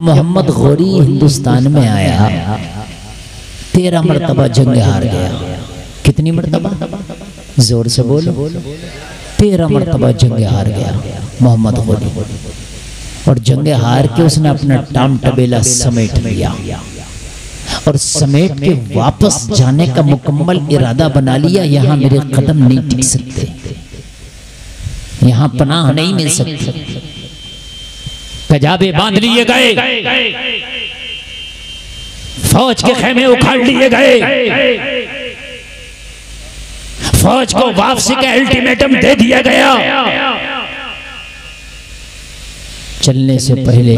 मोहम्मद गौरी हिंदुस्तान में आया 13 मरतबा जंग हार गया। कितनी मरतबा? जोर से बोलो। 13 मरतबा जंग हार गया मोहम्मद गौरी। और जंग हार के उसने अपना टाम टबेला समेट लिया और समेट के वापस जाने का मुकम्मल इरादा बना लिया। यहाँ मेरे कदम नहीं टिक सकते, यहाँ पनाह नहीं मिल सकती। कजाबे बांध लिए गए, फौज के खेमे उखाड़ लिए गए, फौज को वापसी का अल्टीमेटम दे दिया गया। चलने से पहले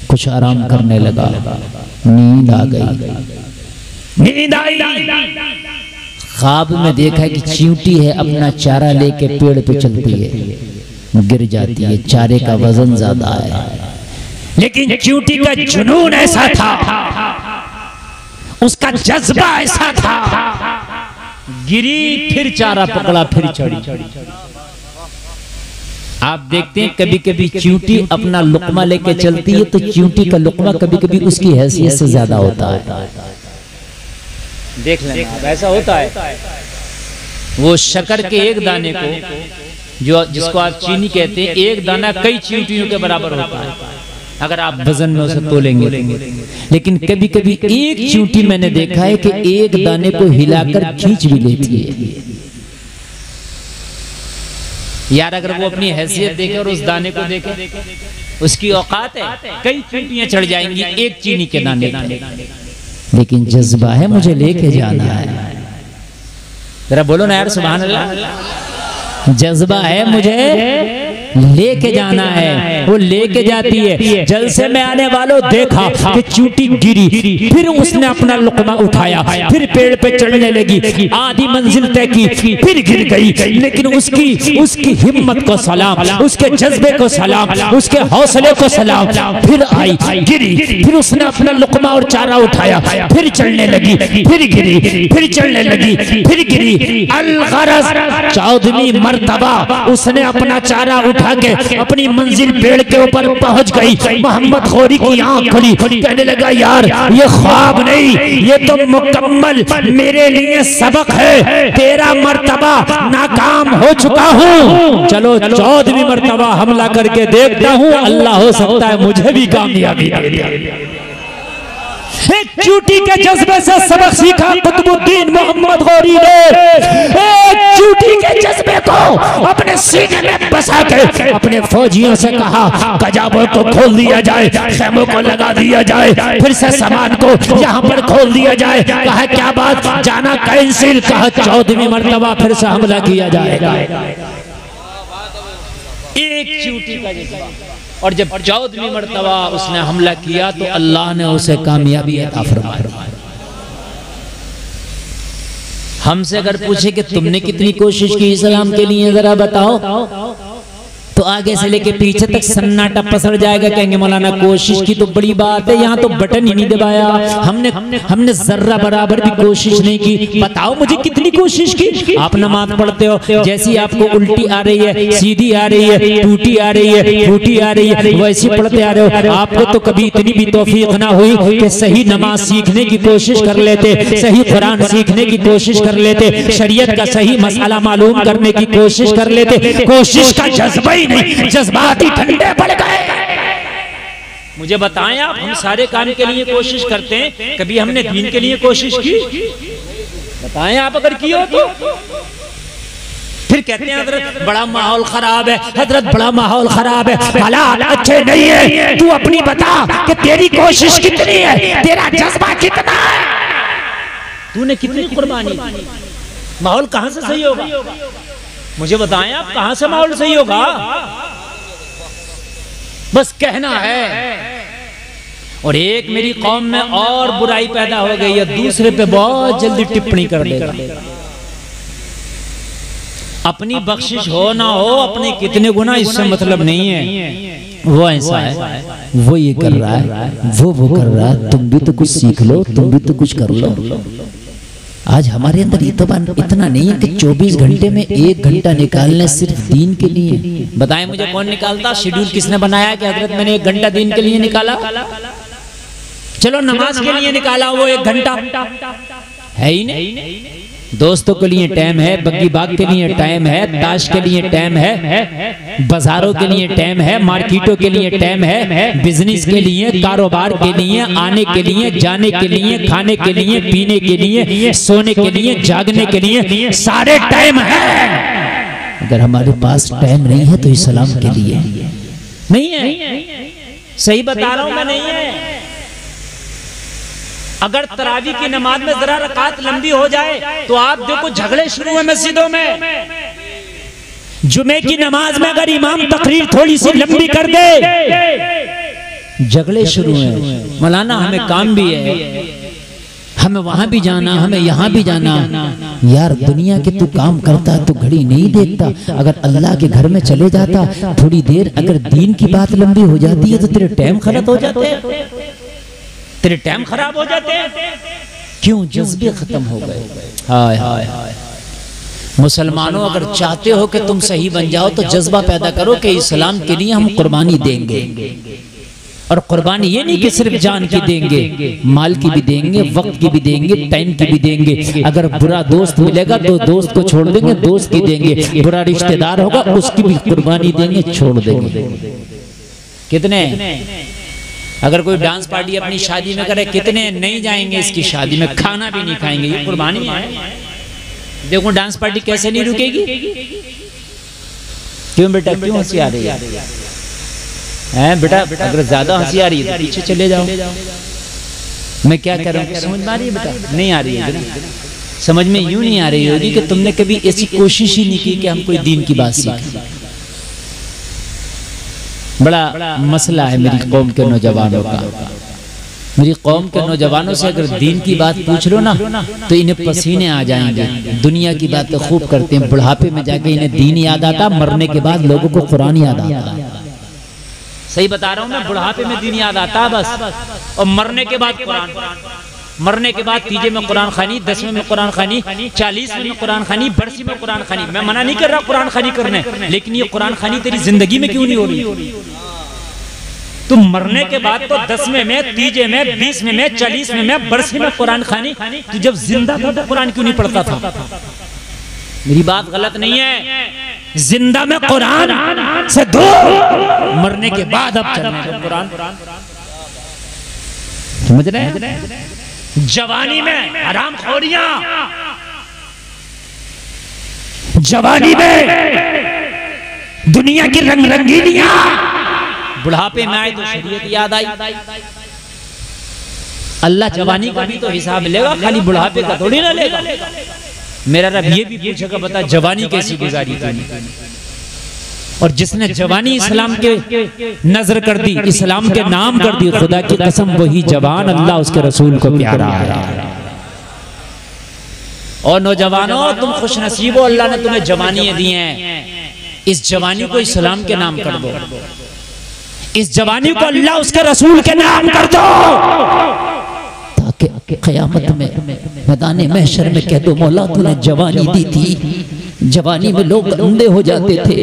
कुछ आराम करने लगा, नींद आ गई। नींद आई, ख्वाब में देखा कि चींटी है, अपना चारा लेके पेड़ पे चलती है, गिर जाती है, चारे का वजन ज्यादा है। लेकिन चींटी का जुनून ऐसा था, उसका जज्बा ऐसा था, गिरी फिर चारा पकड़ा फिर चढ़ी। आप देखते हैं कभी कभी चींटी अपना लुकमा लेके चलती है तो चींटी का लुकमा कभी कभी उसकी हैसियत से ज्यादा होता है। देख लेना, वैसा होता है। वो शक्कर के एक दाने को, जो जिसको आप चीनी कहते हैं, एक दाना कई चींटियों के बराबर होता है अगर आप वजन में उसे तोलेंगे। लेकिन कभी कभी एक चींटी मैंने देखा है कि एक दाने को हिलाकर खींच भी लेती है। यार अगर वो अपनी हैसियत देखे और उस दाने को देखे, उसकी औकात है, कई चींटियां चढ़ जाएंगी एक चीनी के दाने पे। लेकिन जज्बा है मुझे लेके जाना है। जरा बोलो ना यार सुभान अल्लाह। जज्बा है मुझे लेके जाना है, वो लेके जाती है। जलसे में आने वालों देखा कि चींटी गिरी, फिर उसने अपना लुकमा उठाया, फिर पेड़ पे चढ़ने लगी, आधी मंजिल तय की, फिर गिर गई। लेकिन उसकी हिम्मत को सलाम, उसके जज्बे को सलाम, उसके हौसले को सलाम। फिर आई, गिरी, फिर उसने अपना लुकमा और चारा उठाया, फिर चढ़ने लगी, फिर गिरी, फिर चढ़ने लगी, फिर गिरी। अल-गरज़ 14वीं मर्तबा उसने अपना चारा उठा के अपनी मंजिल पेड़ के ऊपर पहुंच गई। मोहम्मद गौरी की आंख खुली, कहने लगा यार ये ख्वाब नहीं, ये तो मुकम्मल मेरे लिए सबक है। 13 मर्तबा नाकाम हो चुका हूँ, चलो 14वीं मर्तबा हमला करके देखता हूँ, अल्लाह हो सकता है मुझे भी कामयाबी दे। एक चींटी के जज्बे से सबक सीखा कुतुबुद्दीन मोहम्मद गौरी ने। एक चींटी के जज्बे को अपने सीने में बसा के अपने फौजियों से कहा कजाबों को खोल दिया जाए, खेमों को लगा दिया जाए, फिर से सामान को यहाँ पर खोल दिया जाए। कहा क्या बात, जाना कैंसिल। कहा 14वीं मर्तबा फिर से हमला किया जाएगा। एक चींटी का जज्बा। और जब 14वीं मर्तबा उसने हमला किया तो अल्लाह ने उसे कामयाबी अता फरमाई। हमसे अगर पूछे कि तुमने कितनी कोशिश की इस्लाम के लिए, जरा बताओ, तो आगे से लेके पीछे तक सन्नाटा पसर जाएगा। कहेंगे मौलाना कोशिश की तो बड़ी बात है, यहाँ तो बटन ही नहीं दबाया, हमने जर्रा बराबर भी कोशिश नहीं की। बताओ मुझे कितनी कोशिश की। आप नमाज पढ़ते हो, जैसी आपको उल्टी आ रही है, सीधी आ रही है, टूटी आ रही है, फूटी आ रही है, वैसी पढ़ते आ रहे हो। आपको तो कभी इतनी भी तौफीक ना हुई कि सही नमाज सीखने की कोशिश कर लेते, सही कुरान सीखने की कोशिश कर लेते, शरीयत का सही मसाला मालूम करने की कोशिश कर लेते। कोशिश का जज्बा ही नहीं, जज्बात ही ठंडे पड़ गए। मुझे बताएं आप, हम सारे काम के लिए कोशिश करते हैं, कभी हमने दीन के लिए कोशिश की? बताएं आप अगर की हो तो। फिर कहते हैं हजरत बड़ा माहौल खराब है, हजरत बड़ा माहौल खराब है, हालात अच्छे नहीं है। तू अपनी बता कि तेरी कोशिश कितनी है, तेरा जज्बा कितना है, तूने कितनी कुर्बानी। माहौल कहां से सही होगा? मुझे बताएं आप, कहां से माहौल सही होगा? बस कहना है। और एक मेरी कौम में और बुराई पैदा हो गई है, दूसरे पे बहुत जल्दी टिप्पणी कर देगा। अपनी बख्शिश हो ना हो, अपने कितने गुना इससे मतलब नहीं है। वो ऐसा है, वो ये कर रहा है, वो कर रहा है, तुम भी तो कुछ सीख लो, तुम भी तो कुछ कर लो। आज हमारे अंदर इतना नहीं है कि 24 घंटे में 1 घंटा निकालना सिर्फ दीन के लिए। बताएं मुझे कौन निकालता? शेड्यूल किसने बनाया कि हजरत मैंने 1 घंटा दीन के लिए निकाला? चलो नमाज के लिए निकाला वो 1 घंटा, है ही नहीं। दोस्तों के लिए टाइम है, बग्गी बाग के लिए टाइम है, ताश के लिए टाइम है, बाजारों के लिए टाइम है, मार्केटों के लिए टाइम है, बिजनेस के लिए, कारोबार के लिए, आने के लिए, जाने के लिए, खाने के लिए, पीने के लिए, सोने के लिए, जागने के लिए, सारे टाइम है। अगर हमारे पास टाइम नहीं है तो इस्लाम के लिए नहीं है। सही बता रहा हूं मैं, नहीं है। अगर तरावी की नमाज में जरा रकात लंबी हो जाए तो आप देखो झगड़े शुरू हुए मस्जिदों में। जुमे की नमाज में अगर इमाम तकरीर थोड़ी सी लंबी कर दे, झगड़े शुरू हैं। मौलाना हमें काम भी है, हमें वहां भी जाना, हमें यहाँ भी जाना। यार दुनिया के तू काम करता तो घड़ी नहीं देखता। अगर अल्लाह के घर में चले जाता थोड़ी देर, अगर दीन की बात लंबी हो जाती है तो तेरे टाइम खराब हो जाते हैं, तेरे टाइम खराब हो जाते हैं। क्यों? जज्बे खत्म हो गए। हाय हाय हाय। मुसलमानों अगर चाहते हो कि तुम सही बन जाओ तो जज्बा पैदा करो कि इस्लाम के लिए हम कुर्बानी देंगे। और कुर्बानी ये नहीं कि सिर्फ जान की देंगे, माल की भी देंगे, वक्त की भी देंगे, टाइम की भी देंगे। अगर बुरा दोस्त मिलेगा तो दोस्त को छोड़ देंगे, दोस्त की देंगे। बुरा रिश्तेदार होगा उसकी भी कुर्बानी देंगे, छोड़ देंगे। कितने? अगर कोई डांस पार्टी अपनी शादी में करे, कितने नहीं जाएंगे इसकी शादी में, खाना भी नहीं खाएंगे। ये कुर्बानी है। देखो डांस पार्टी कैसे नहीं रुकेगी। क्यों बेटा, क्यों हंसी आ रही है बेटा? अगर ज्यादा हंसी आ रही है तो पीछे चले जाओ। मैं क्या कर रहा हूँ समझ में आ रही है बेटा? नहीं आ रही है। समझ में यूं नहीं आ रही होगी कि तुमने कभी ऐसी कोशिश ही नहीं की कि हम कोई दीन की बात सीखें। बड़ा मसला है मेरी कौम के नौजवानों का। मेरी कौम के नौजवानों से अगर दीन की बात पूछ लो ना तो इन्हें पसीने आ जाएंगे। दुनिया की बातें खूब करते हैं, बुढ़ापे में जाके इन्हें दीन याद आता, मरने के बाद लोगों को कुरान याद आता। सही बता रहा हूँ मैं, बुढ़ापे में दीन याद आता बस, और मरने के बाद कुरान। मरने के बाद तीजे में कुरान खानी, 10वें में कुरान खानी, 40वें में कुरान खानी, बरसी में कुरान खानी। मैं मना नहीं कर रहा कुरान खानी करने, लेकिन ये कुरान खानी तेरी जिंदगी में क्यों नहीं हो रही? तुम मरने के बाद तो 10वें में, तीजे में, 20वें में, 40वें में, बरसी में कुरान खानी। तू जब जिंदा था तो कुरान क्यों नहीं पढ़ता था? मेरी बात गलत नहीं है। जिंदा में कुरान से दूर, मरने के बाद अब चलने कुरान। समझ रहे हैं? जवानी में हराम खोरियां, जवानी में दुनिया की रंग रंगीलियां, बुढ़ापे में आए तो शरीयत याद आई। अल्लाह जवानी का भी तो हिसाब लेगा, खाली बुढ़ापे का थोड़ी ना लेगा। मेरा रब ये भी पूछेगा बता जवानी कैसी गुजारी तूने? और जिसने जवानी इस्लाम के नजर कर दी, इस्लाम के नाम कर दी, खुदा की कसम वही जवान अल्लाह उसके रसूल को प्यारा है। और नौजवानों तुम खुश नसीब हो, अल्लाह ने तुम्हें जवानियां दी हैं। इस जवानी को इस्लाम के नाम कर दो, इस जवानी को अल्लाह उसके रसूल के नाम कर दो, ताकि क़यामत में मैदान महशर में कह दो मौला तूने जवानी दी थी। जवानी में लोग अंधे हो जाते थे,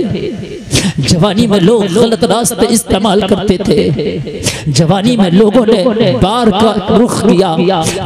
जवानी में लोग गलत रास्ते इस्तेमाल करते थे, जवानी में लोगों ने बार का रुख किया,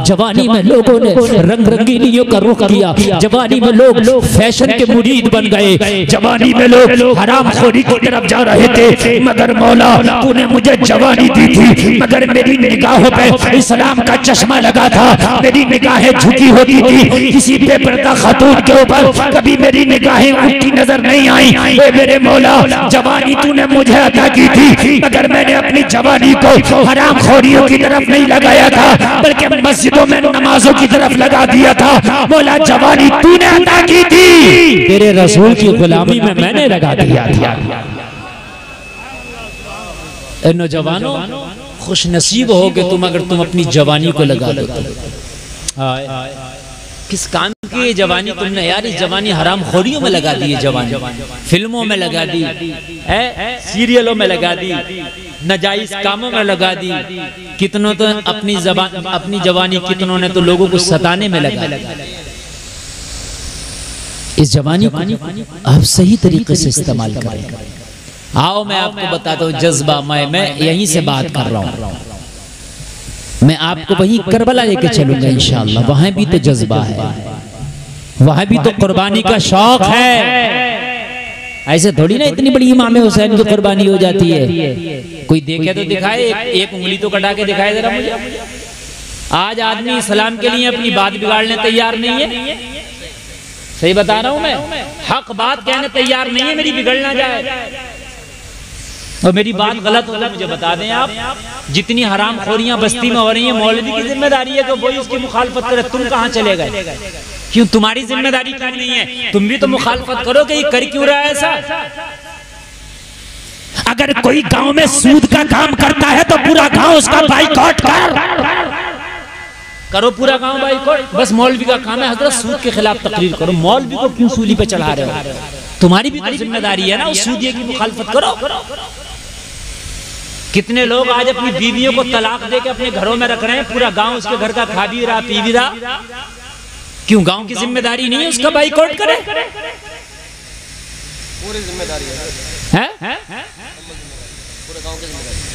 जवानी में लोगों ने रंग रंगीलियों का रुख किया, जवानी में लोग फैशन के मुरीद बन गए, जवानी में लोग हराम खोरी की तरफ जा रहे थे। मगर मौला तूने मुझे जवानी दी थी, मगर मेरी निगाहों पे इस्लाम का चश्मा लगा था, मेरी निगाहें झुकी होती थी, किसी बेपर्दा खातून के ऊपर कभी मेरी निगाहें उठती नजर नहीं आई। ए मेरे मौला जवानी तूने मुझे अता की थी, मगर मैंने अपनी जवानी को हराम खोरियों की तरफ नहीं लगाया था, बल्कि मस्जिदों में नमाजों की तरफ लगा दिया था। मौला जवानी तूने अता की थी, तेरे रसूल की गुलामी में मैंने लगा दिया था। नौजवानों खुश नसीब हो कि तुम अगर तुम अपनी जवानी को लगा दो। किस काम की ये जवानी तुमने? यार इस जवानी हराम खोरियों में लगा दी, जवानी फिल्मों में लगा दी, सीरियलों में लगा दी, नाजायज कामों में लगा दी। कितनों तो अपनी जवानी कितनों ने तो लोगों को सताने में लगा दी। इस जवानी को आप सही तरीके से इस्तेमाल करें। आओ मैं आपको बताता हूँ जज्बा। मैं यहीं से बात कर रहा हूँ, मैं आपको वहीं करबला लेके चलूंगा इंशाअल्लाह। वहां भी तो जज्बा है, वहां भी तो कुर्बानी का शौक है। ऐसे थोड़ी ना इतनी बड़ी इमाम हुसैन की कुर्बानी हो जाती है। कोई देखे तो दिखाए, एक उंगली तो कटा के दिखाए जरा मुझे। आज आदमी इस्लाम के लिए अपनी बात बिगाड़ने तैयार नहीं है। सही बता रहा हूं मैं, हक बात कहने तैयार नहीं है मेरी बिगड़ ना जाए। और मेरी बात गलत हो तो मुझे बता दें आप। जितनी हराम खोरियां बस्ती में हो रही हैं, मौलवी की जिम्मेदारी है कि वही उसकी मुखालफत करे। तुम कहां चले गए? क्यों तुम्हारी जिम्मेदारी क्यों नहीं है? तुम भी तो मुखालफत करो कि ये कर क्यों रहा है ऐसा। अगर कोई गांव में सूद का काम करता है तो पूरा गांव उसका बाइकआउट करो, पूरा गांव बाइकआउट। बस मौलवी का काम है हजरत सूद के खिलाफ तकरीर करो। मौलवी को क्यों सूली पे चढ़ा रहे हो? तुम्हारी भी तो जिम्मेदारी है ना उस सूदिये की मुखालफत करो। कितने लोग आज अपनी बीवियों को तलाक दे के अपने घरों में रख रहे हैं, पूरा गांव उसके घर का खा भी रहा पी भी रहा। क्यों गांव की जिम्मेदारी नहीं है उसका बाइकआउट करे? पूरी जिम्मेदारी है।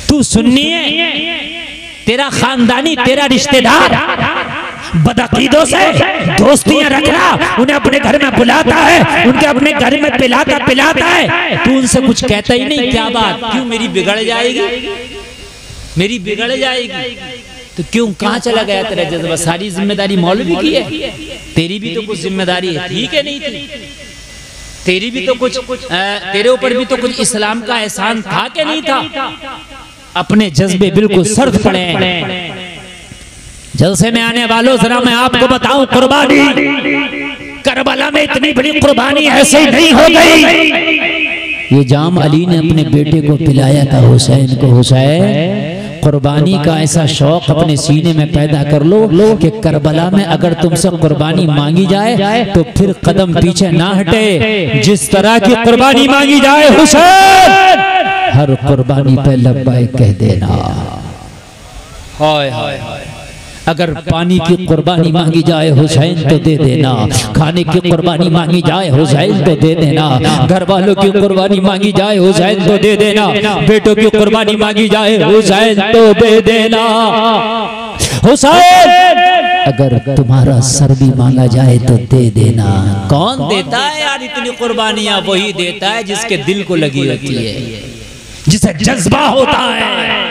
तू सुन्नी है, तेरा खानदानी, तेरा रिश्तेदार बदअकीदों से दोस्तियां रख रहा, उन्हें अपने घर में बुलाता है, उनके अपने घर में पिलाता है, तू उनसे कुछ कहता ही नहीं। क्या बात? क्यों मेरी बिगड़ जाएगी, मेरी बिगड़ जाएगी। तो क्यों कहाँ चला गया तेरा जज्बा? सारी जिम्मेदारी मौलवी की है, तेरी भी तो कुछ जिम्मेदारी है। ठीक है नहीं थी तेरी भी तो कुछ, तेरे ऊपर भी तो कुछ इस्लाम का एहसान था कि नहीं था? अपने जज्बे बिल्कुल सर्द पड़े हैं। जलसे में आने वालों जरा मैं आपको बताऊं, कुर्बानी करबला में इतनी बड़ी कुर्बानी ऐसे ही नहीं हो गई। ये जाम अली ने अपने बेटे को पिलाया था हुसैन को। हुसैन कुर्बानी का ऐसा शौक अपने सीने में पैदा कर लो कि करबला में अगर तुमसे कुर्बानी मांगी जाए तो फिर कदम पीछे ना हटे। जिस तरह की कुर्बानी मांगी जाए हुसैन, हर कुर्बानी पे लब्बैक कह देना। हाय हाय हाय। अगर पानी की कुर्बानी मांगी जाए हुसैन तो दे देना, खाने की कुर्बानी मांगी जाए हुसैन तो दे देना, घर वालों की कुर्बानी मांगी जाए हुसैन तो दे देना, बेटों की कुर्बानी मांगी जाए हुसैन तो दे देना। हुसैन अगर तुम्हारा सर भी मांगा जाए तो दे देना। कौन देता है यार इतनी कुर्बानियां? वही देता है जिसके दिल को लगी होती है, जिसे जज्बा होता है।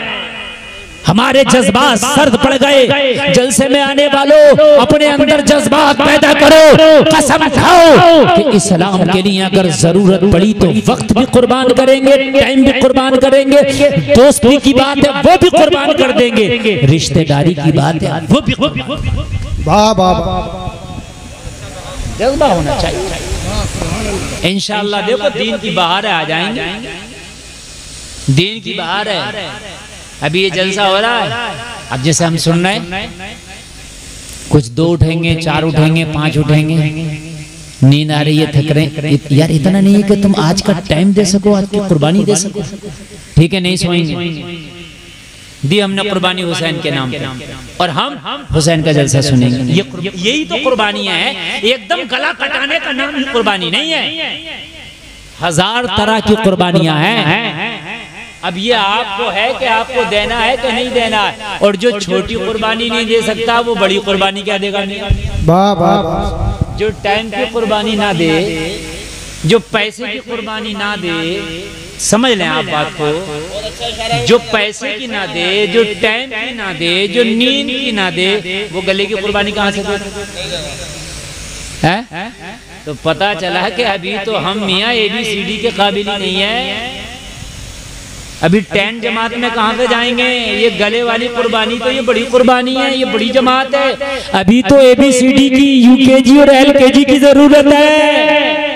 हमारे जज्बात सर्द पड़ गए। जलसे में आने वालों अपने अंदर जज्बात पैदा करो। कसम खाओ कि इस्लाम के लिए अगर जरूरत पड़ी तो वक्त भी कुर्बान करेंगे, टाइम भी कुर्बान करेंगे, दोस्ती की बात है वो भी कुर्बान कर देंगे, रिश्तेदारी की बात है वो भी। जज्बा होना चाहिए इंशाअल्लाह। देखो दीन की बहार आ जाएंगे, दीन की बहार है। अभी ये जलसा हो रहा है, अब जैसे हम सुन रहे हैं, कुछ 2 उठेंगे, 4 उठेंगे, 5 उठेंगे, नींद आ रही है, थक रहे यार। इतना नहीं है कि तुम आज का टाइम दे सको, आज की कुर्बानी दे सको। ठीक है, नहीं सोएंगे, दी हमने कुर्बानी हुसैन के नाम पे, और हम हुसैन का जलसा सुनेंगे। यही तो कुर्बानियां हैं। एकदम गला कटाने का नाम ही कुर्बानी नहीं है। 1000 तरह की कुर्बानियां हैं। अब ये आपको है कि आपको देना है कि नहीं देना है। और जो छोटी कुर्बानी नहीं दे सकता वो बड़ी कुर्बानी क्या देगा? जो टाइम की कुर्बानी ना दे, जो पैसे की कुर्बानी ना दे, समझ लें आप बात को, जो पैसे की ना दे, जो टाइम की ना दे, जो नींद की ना दे, वो गले की कुर्बानी कहाँ से दे? तो पता चला कि अभी तो हम मियाँ ABCD के काबिल ही नहीं है। अभी 10 जमात में कहाँ पे जाएंगे? ये गले वाली कुर्बानी तो ये बड़ी कुर्बानी है, ये बड़ी जमात है। अभी तो ABCD की UKG और LKG की जरूरत है।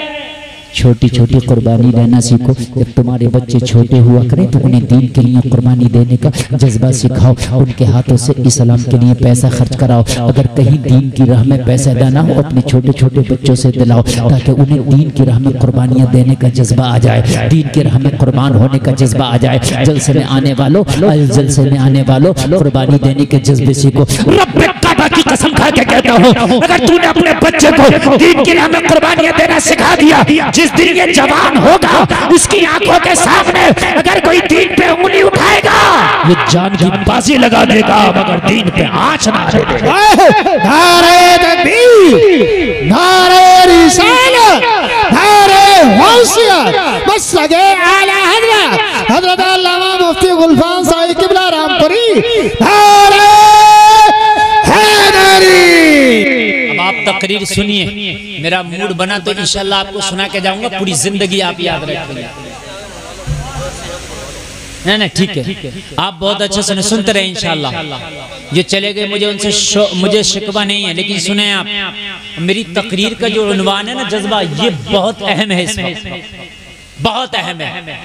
छोटी छोटी कुर्बानी लेना सीखो। जब तुम्हारे बच्चे छोटे हुआ करें तो उन्हें दीन के लिए कुर्बानी देने का जज्बा सिखाओ। उनके हाथों से इस्लाम के लिए पैसा खर्च कराओ। अगर कहीं दीन की राह में पैसा देना हो अपने छोटे छोटे बच्चों से दिलाओ, ताकि उन्हें दीन की राह में कुर्बानियां देने का जज्बा आ जाए, दीन की राह में कुर्बान होने का जज्बा आ जाए। जलसे में आने वालों, जलसे में आने वालों कुर्बानी देने के जज्बे सीखो। मुस्तफा की कसम खा के कहता हूँ, अगर तूने अपने बच्चे को दीन के नाम में कुर्बानियां देना सिखा दिया, जिस दिन ये जवान होगा उसकी आंखों के सामने अगर कोई दीन पे उंगली उठाएगा, ये जान की बाजी लगा देगा मगर दीन पे आंच ना आएगा। नारे तकबीर, नारे रिसालत, नारे गौसियत, मसलके आला हज़रत हज़रत अल्लामा मुफ्ती गुलफाम साहिब किबला रामपुरी, नारे हैदरी। अब आप तकरीर सुनिए, मेरा मूड बना तो इंशाल्लाह आपको सुना के जाऊंगा, पूरी जिंदगी आप याद रखेंगे। नहीं ठीक है, आप बहुत अच्छे से सुनते रहे इंशाल्लाह। जो चले गए मुझे शिकवा नहीं है, लेकिन सुने आप, मेरी तकरीर का जो उन्वान है ना जज्बा, ये बहुत अहम है, इसमें बहुत अहम है।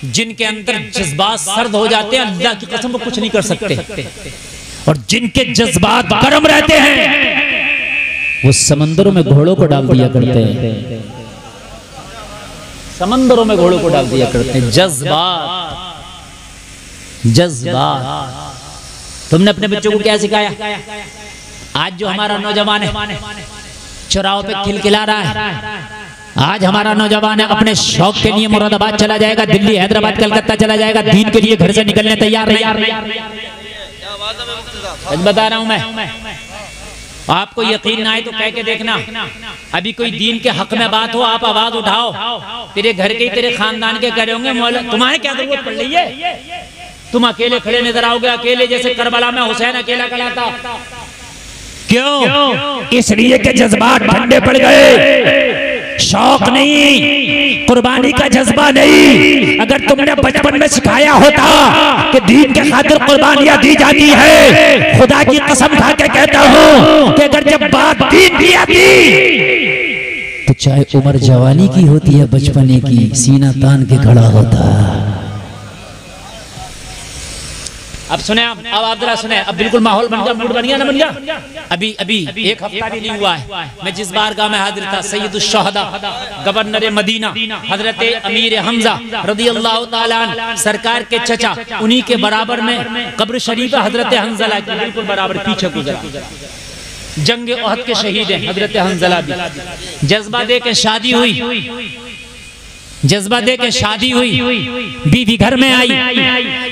जिनके अंदर जज्बात सर्द हो जाते हैं, अल्लाह की कसम वो कुछ नहीं कर सकते, और जिनके जज्बात गर्म रहते हैं वो समंदरों में घोड़ों को डाल दिया करते हैं, समंदरों में घोड़ों को डाल दिया करते हैं। जज्बात तुमने अपने बच्चों को क्या सिखाया? आज जो हमारा नौजवान है चौराहों पे खिलखिला रहा है, आज हमारा नौजवान है अपने शौक के लिए मुरादाबाद चला जाएगा, दिल्ली, हैदराबाद, कलकत्ता चला जाएगा, दीन के लिए घर से निकलने तैयार बता रहा हूं मैं। आपको यकीन ना आए तो कह के देखना, अभी कोई दीन के हक में बात हो, आप आवाज उठाओ, तेरे घर के तेरे खानदान के करे होंगे, मौला तुम्हारे क्या जरूरत पड़ रही है? तुम अकेले खड़े नजर आओगे, अकेले जैसे करबला में हुसैन अकेला खड़ा था। क्यों? इसलिए कि जज्बात ठंडे पड़ गए, शौक नहीं, कुर्बानी का जज्बा नहीं। अगर तुमने बचपन में सिखाया होता कि दीन के खातिर कुर्बानियां दी जाती है, खुदा की कसम खा के कहता हूँ कि अगर जब बात दीन की आती तो चाहे उम्र जवानी की होती है, बचपने की, सीना तान के खड़ा होता। अब सुने अब जरा सुने, अब बिल्कुल माहौल बन गया, मूड बन गया ना, बन गया। अभी एक हफ्ता भी नहीं हुआ है, मैं जिस बारगाह में हाजिर था, सैयदुश शुहदा गवर्नर मदीना हजरत अमीर हमजा रज़ियल्लाहु ताला अन्हु सरकार के चचा, उन्हीं के बराबर में कब्र शरीफ हजरत हंजला की बिल्कुल बराबर पीछे गुजरा। जंग ओहद के शहीद हैं हजरत हंजला भी। जज्बा दे के शादी हुई, जज्बा दे के शादी हुई, बीवी घर में आई,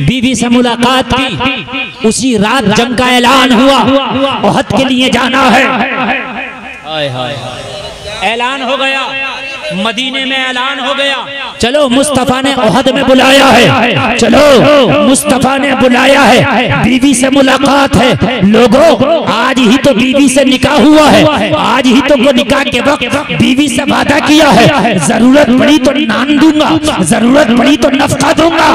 बीवी से मुलाकात की, उसी रात जंग का ऐलान हुआ, ओहद के लिए जाना है। हाय हाय ऐलान हो गया, मदीने में ऐलान हो गया, चलो मुस्तफा ने ओहद में बुलाया है, चलो मुस्तफा ने बुलाया है, बीवी से मुलाकात है। लोगों आज ही तो बीवी से निकाह हुआ है, आज ही तो वो निकाह के वक्त बीवी से वादा किया है, जरूरत पड़ी तो नान दूंगा, जरूरत पड़ी तो नफका दूंगा,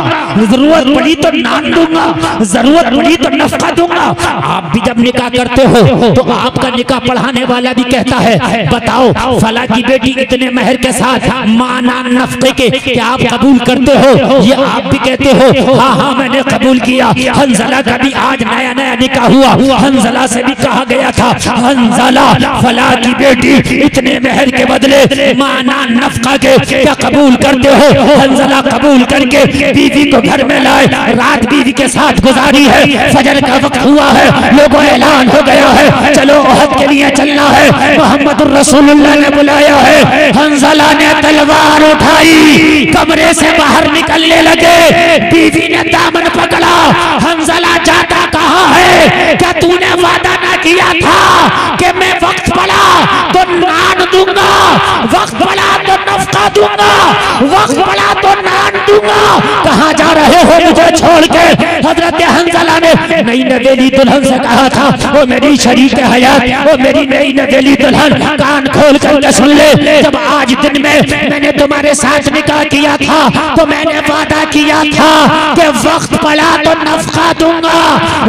जरूरत पड़ी तो नान दूंगा, जरूरत पड़ी तो नफका दूंगा। आप भी जब निकाह करते हो तो आपका निकाह पढ़ाने वाला भी कहता है, बताओ फला की बेटी इतने महर के साथ माना नफके के क्या आप कबूल करते हो? ये आप भी कहते हो हाँ हाँ मैंने कबूल किया। हंजला का भी आज नया नया निकाह हुआ, हंजला से भी कहा गया था, हंजला फला की बेटी इतने महर के बदले माना नफका के क्या कबूल करते हो? हंजला कबूल करके बीवी को घर में लाए, रात बीवी के साथ गुजारी है, फजर का वक्त हुआ है, लोगों ऐलान हो गया है, चलो ओहद के लिए चलना है, मोहम्मद रसूलुल्लाह ने बुलाया है। हंजला ने तलवार उठाई, कमरे से बाहर निकलने लगे, बीवी ने दामन पकड़ा, हंजला जाता कहाँ है? क्या तूने वादा ना किया था कि मैं वक्त पड़ा तो नान दूंगा, वक्त पड़ा तो नफका दूंगा, वक्त पड़ा तो नान दूंगा, कहाँ जा रहे हो मुझे छोड़ के? हजरत हंजला ने नई नवेली दुल्हन से कहा था, वो मेरी शरीक हयात, वो मेरी नई नवेली दुल्हन, कान खोल कर सुन ले, जब आज दिन में मैंने तुम्हारे साथ निकाह किया था तो मैंने वादा किया था कि वक्त पड़ा तो नफका दूंगा,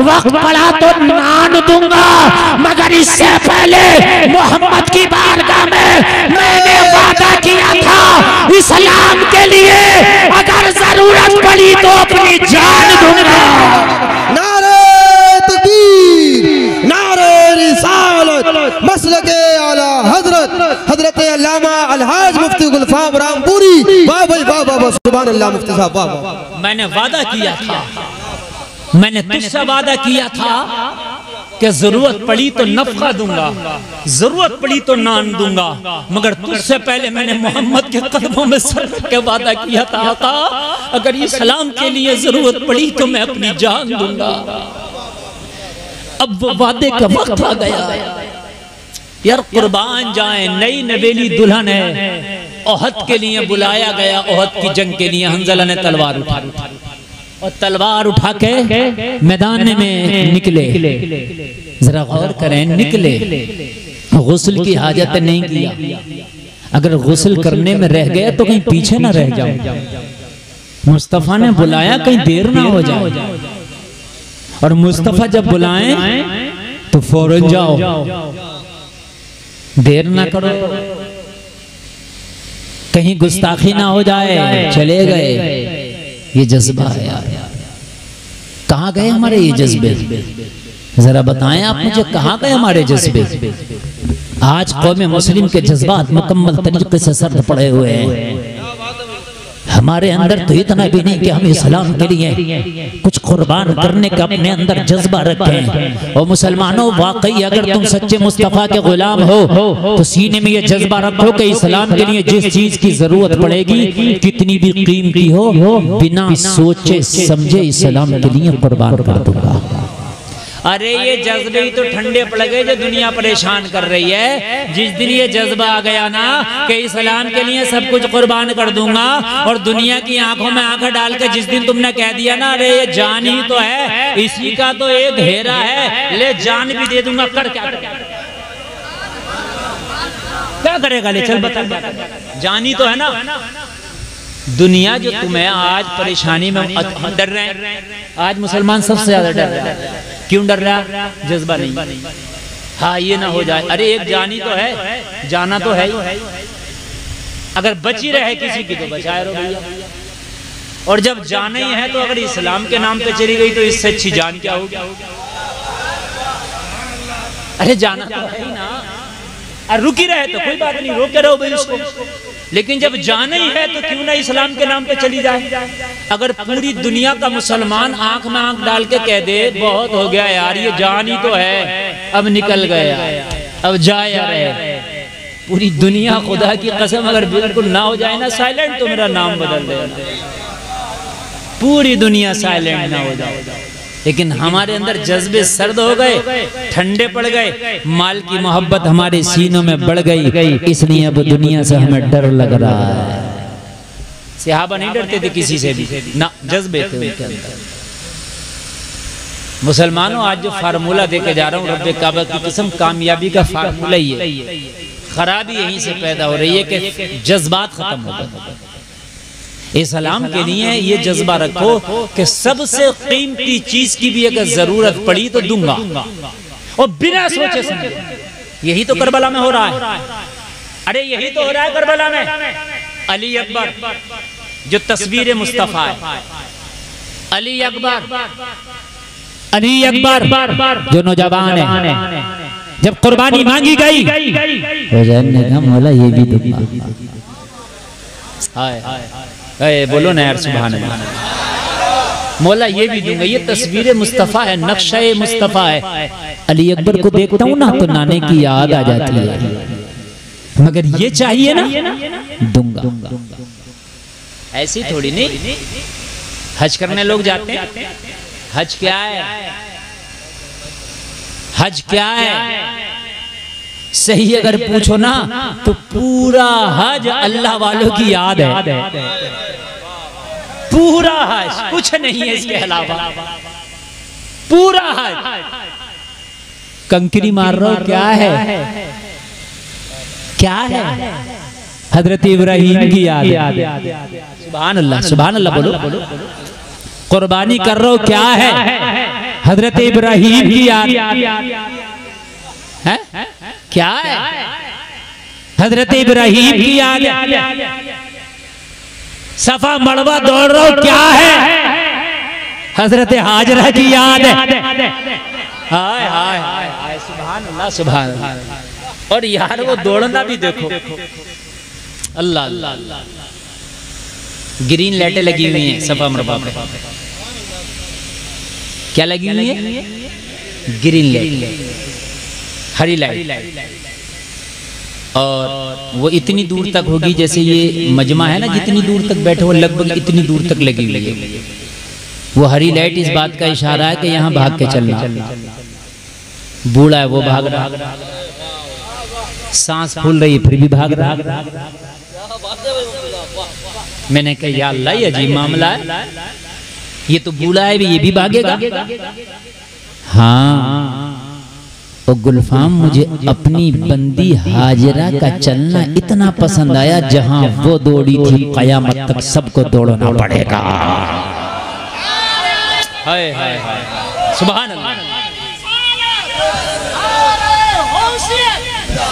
वक्त पड़ा तो नान दूंगा, मगर इससे पहले मोहम्मद की बारगाह में मैंने वादा किया था इस्लाम के लिए अगर जरूरत पड़ी तो अपनी जान दूंगा। नारे तकबीर, नारे रिसालत, मसलके आला हजरत हजरत अल्लामा अलहाज मुफ्ती गुलफाम रामपुरी। वाह भाई वाह वाह, सुभान अल्लाह मुफ्ती साहब वाह वाह। मैंने वादा किया था, मैंने तुझसे वादा किया था कि जरूरत पड़ी तो नफका दूंगा, जरूरत पड़ी तो नान दूंगा, मगर तुझसे पहले मैंने मोहम्मद के कदमों में सर रख के वादा किया था आका, अगर इस्लाम के लिए जरूरत पड़ी तो मैं अपनी जान दूंगा। अब वो वादे का वक्त आ गया यार, कुर्बान जाए, नई नवेली दुल्हन है, ओहद के लिए बुलाया गया, ओहद की जंग के लिए हंज़ला ने तलवार उठा और तलवार उठा के मैदान में निकले। जरा गौर करें, निकले, गुस्ल की हाजत नहीं किया, अगर गुस्ल करने में रह गए तो कहीं पीछे ना रह जाओ। मुस्तफा ने बुलाया कहीं देर ना हो जाए, और मुस्तफा जब बुलाएं तो फौरन जाओ, देर ना करो, कहीं गुस्ताखी ना हो जाए, चले गए। ये जज्बा है यार, कहाँ गए हमारे ये जज्बे? जरा बताएं आप मुझे, कहाँ गए हमारे जज्बे? आज कौम मुस्लिम के जज्बात मुकम्मल तरीके से सर्द पड़े हुए हैं। हमारे अंदर तो इतना भी नहीं कि हम इस्लाम के लिए कुछ कुर्बान करने का अपने अंदर जज्बा रखें। और मुसलमानों, वाकई अगर तुम सच्चे मुस्तफा के गुलाम हो तो सीने में ये जज्बा रखो कि इस्लाम के लिए जिस चीज की जरूरत पड़ेगी, कितनी भी कीमती हो, बिना सोचे समझे इस्लाम के लिए कुर्बान कर दूंगा। अरे ये जज्बे ही तो ठंडे पड़ गए जो दुनिया परेशान कर रही है। जिस दिन ये जज्बा आ गया ना कि इस्लाम के लिए सब कुछ कुर्बान कर दूंगा, और दुनिया की आंखों में आंखें डाल के जिस दिन तुमने कह दिया ना, अरे ये जान ही तो है, इसी का तो एक घेरा है, ले जान भी दे दूंगा, कर क्या करेगा? ले चल बता, जान ही तो है ना। दुनिया जो तुम्हें आज परेशानी में डर रहे हैं, आज मुसलमान सबसे ज्यादा डर रहा है। क्यों डर रहा? जज्बा नहीं। हाँ, ये ना हो जाए, अरे एक जानी तो है, जाना तो है ही, अगर बची रहे किसी की तो बचाए रहो भैया। और जब जाना ही है तो अगर इस्लाम के नाम पे चली गई तो इससे अच्छी जान क्या होगी? अरे जाना तो है ही ना, और रुकी रहे तो कोई बात नहीं, रोके रहो भाई उसको, लेकिन जब जाना ही है तो क्यों ना इस्लाम के नाम पे चली जाए। अगर पूरी दुनिया का मुसलमान आंख में आंख डाल के कह दे बहुत हो गया यार, ये जान ही तो है, अब निकल गया, अब जाए रहे, पूरी दुनिया खुदा की कसम अगर बिल्कुल ना हो जाए ना साइलेंट, तो मेरा नाम बदल देना, पूरी दुनिया साइलेंट ना हो जाए। लेकिन हमारे अंदर जज्बे सर्द हो गए, ठंडे पड़ गए, माल की मोहब्बत हमारे सीनों में बढ़ गई, इसलिए अब दुनिया से हमें डर लग रहा है। सहाबा नहीं डरते थे किसी से भी ना, जज्बे थे उनके अंदर। मुसलमानों, आज जो फार्मूला देके जा रहा हूँ रब्बे काबा की कसम, कामयाबी का फार्मूला ही है। खराबी यहीं से पैदा हो रही है कि जज्बात खत्म हो गए। इस्लाम के लिए ये जज्बा रखो कि सबसे कीमती चीज की भी अगर जरूरत पड़ी तो दूंगा, और बिना सोचे समझे। यही तो करबला में हो रहा है, अरे यही तो हो रहा है करबला में। अली अकबर जो तस्वीर मुस्तफा है, अली अकबर जो नौजवान है, जब कुर्बानी मांगी गई मौला ये भी दूंगा। बोलो ना यार, सुभान अल्लाह, मौला ये भी दूंगा। ये तस्वीर मुस्तफा है, नक्शा मुस्तफा है। अली अकबर को देखता हूँ ना तो नाने की याद आ जाती है, मगर ये चाहिए ना, दूंगा। ऐसी थोड़ी नहीं, हज करने लोग जाते हैं। हज क्या है? हज क्या है सही अगर पूछो ना तो पूरा हज अल्लाह वालों की याद है, पूरा हज, कुछ नहीं है इसके अलावा, पूरा हज। कंकरी मार रहा हो, क्या है? क्या है? हजरत इब्राहिम की याद है। सुभान अल्लाह, सुभान अल्लाह बोलो। कुर्बानी कर रहे हो, क्या है? हजरत इब्राहिम की याद है। क्या है? हजरत इब्राहिम की याद है। सफा मड़वा दौड़ रहा हो, क्या है? हजरत हाजरा की याद है। हाय हाय हाय, सुभान अल्लाह, सुभान अल्लाह। और यार वो दौड़ना भी देखो, अल्लाह अल्लाह। ग्रीन लाइटें लगी हुई हैं सफा मरवा पे, क्या लगी हुई है? ग्रीन लाइट, हरी लाइट, और वो इतनी दूर तक होगी जैसे ये मजमा है ना, जितनी दूर तक बैठे हो लगभग इतनी दूर तक लगी हुई है। वो हरी लाइट इस बात का इशारा है कि यहाँ भाग के चलना। बूढ़ा है वो भाग रहा, सांस फूल रही है फिर भी भाग रहा। मैंने कहा या अल्लाह ये अजीब मामला है, ये तो बूढ़ा है ये भी भागेगा। हाँ और गुलफाम मुझे अपनी बंदी हाजरा का चलना इतना पसंद आया, जहां वो दौड़ी थी कयामत तक सबको दौड़ना पड़ेगा। हाय हाय हाय सुभान अल्लाह।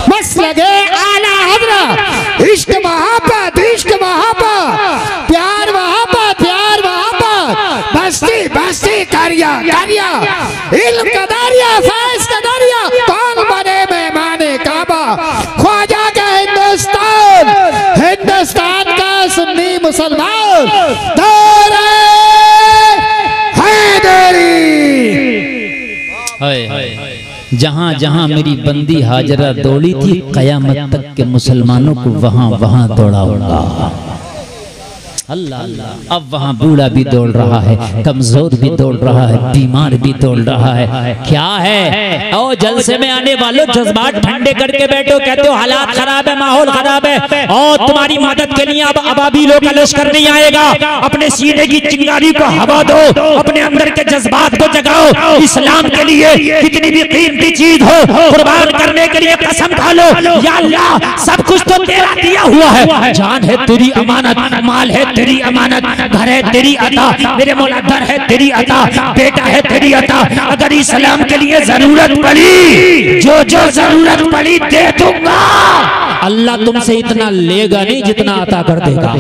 बस लगे आला हजरत, इश्क मोहब्बत, इश्क मोहब्बत, प्यार मोहब्बत, प्यार मोहब्बत, बस्ती बस्ती करिया करिया, इल्म का दरिया, फैज़ का दरिया, कौन बने मेहमाने काबा, ख्वाजा का हिंदुस्तान, हिंदुस्तान का सुन्नी मुसलमान, दौरे हैदरी। जहां जहां मेरी बंदी हाजरा दौड़ी थी कयामत तक के मुसलमानों को वहां वहां दौड़ाऊंगा। अल्लाह अल्लाह। अब वहाँ बूढ़ा भी दौड़ रहा है, कमजोर भी दौड़ रहा है, बीमार भी दौड़ रहा है। क्या है ओ जलसे में आने वालों, जज्बात ठंडे करके बैठो, कहते हो हालात खराब है, माहौल खराब है, और तुम्हारी मदद के लिए अब अबाबीलों का लश्कर नहीं आएगा। अपने सीने की चिंगारी को हवा दो, अपने अंदर के जज्बात को जगाओ। इस्लाम के लिए कितनी भी कीमती चीज हो कुर्बान करने के लिए कसम खा लो, या अल्लाह सब कुछ तो तेरा दिया हुआ है, जान है तेरी अमानत, माल है तेरी अमानत, घर है तेरी अता, मेरे मौला दर है तेरी अता, बेटा है तेरी अता। अगर इस्लाम के लिए जरूरत पड़ी, जो जो जरूरत पड़ी दे दूंगा। अल्लाह तुमसे इतना लेगा नहीं जितना अता कर देगा।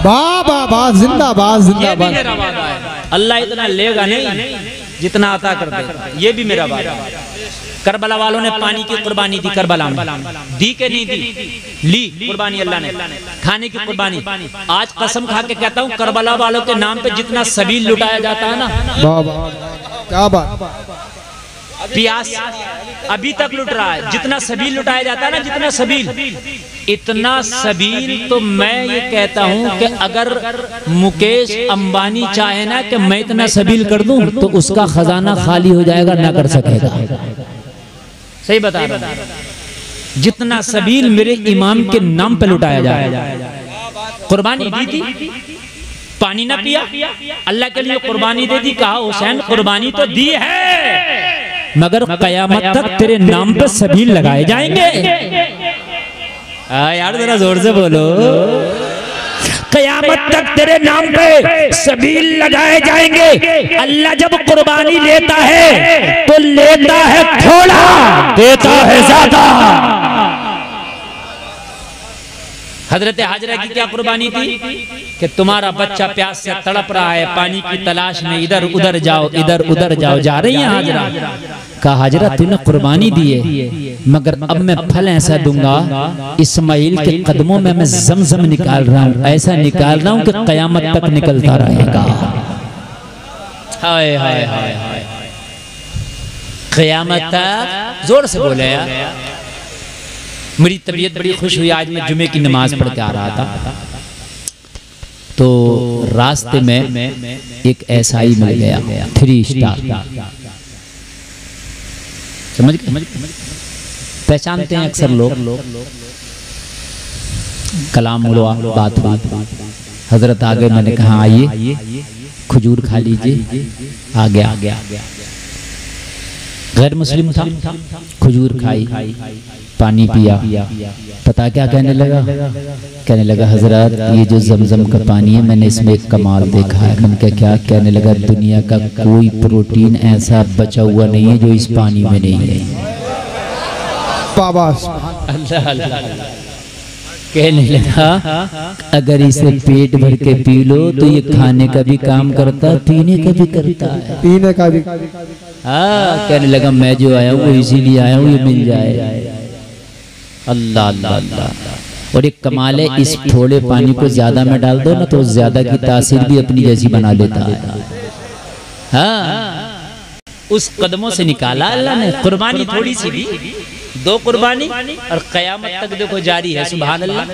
बाबा जिंदाबाद जिंदाबाद। अल्लाह इतना लेगा नहीं जितना अता कर देगा, ये भी मेरा वादा है। करबला वालों ने पानी की कुर्बानी दी, करबला में दी के नहीं दी, ली कुर्बानी अल्लाह ने, खाने की कुर्बानी। आज कसम खा के कहता हूँ करबला वालों के नाम पे जितना सबील लुटाया जाता है ना, क्या बात, प्यास अभी तक लुट रहा है, जितना सबील लुटाया जाता है ना, जितना सबील, इतना सबील तो मैं ये कहता हूँ कि अगर मुकेश अंबानी चाहे ना कि मैं इतना सबील कर दूं तो उसका खजाना खाली हो जाएगा, ना कर सकेगा। सही बता रहा हूं, जितना सबील मेरे इमाम के नाम पे लुटाया जाए। कुर्बानी दी थी, पानी ना पिया, अल्लाह के लिए कुर्बानी दे दी, कहा हुसैन कुर्बानी तो दी है मगर कयामत तक तेरे नाम पे सबील लगाए जाएंगे। यार जरा जोर से बोलो, कयामत तक तेरे नाम पे सबील लगाए जाएंगे। अल्लाह जब कुर्बानी लेता है तो लेता है थोड़ा, देता है ज्यादा। हजरत हाजरा की क्या कुर्बानी थी कि तुम्हारा बच्चा प्यास से तड़प रहा है, पानी की तलाश में इधर उधर जाओ, इधर उधर जाओ, जा रही है हाजरा। कहा हाजरा तूने कुर्बानी दी है, मगर अब मैं फल ऐसा दूंगा, इस्माइल के कदमों में मैं जमजम निकाल रहा हूँ, ऐसा निकाल रहा हूँ कि कयामत तक निकलता रहेगा। हाय हाय हाय हाय, कयामत तक। जोर से बोले यार। मेरी तबीयत बड़ी खुश हुई, आज मैं जुमे की नमाज पढ़ के आ रहा था तो रास्ते में एक एसआई मिल गया, 3 स्टार। समझ पहचानते हैं अक्सर लोग, कलाम हुआ, बात हुई, हजरत आ गए। मैंने कहा आइए खजूर खा लीजिए, आ गया। गैर मुस्लिम था, खजूर खाई, पानी पिया, पता क्या कहने लगा? कहने लगा हजरत ये जो जमजम का पानी है मैंने इसमें एक कमाल देखा है। मैंने कहा क्या? कहने लगा दुनिया का कोई प्रोटीन ऐसा बचा हुआ नहीं है जो इस पानी में नहीं है। अल्लाह अल्लाह। कहने लगा अगर इसे पेट भर के पी लो तो ये खाने का भी काम करता, पीने का भी करता है, पीने का भी। हाँ, कहने लगा मैं जो आया हूँ वो इसीलिए आया हूँ, ये मिल जाए। अल्लाह अल्लाह अल्लाह। और एक कमाल है, इस थोड़े पानी को ज्यादा में डाल दो ना तो ज्यादा की तासीर भी अपनी जैसी बना लेता है। हाँ, उस कदमों से निकाला अल्लाह ने। कुर्बानी थोड़ी सी दी, 2 कुर्बानी और कयामत तक देखो जारी है। सुभान अल्लाह।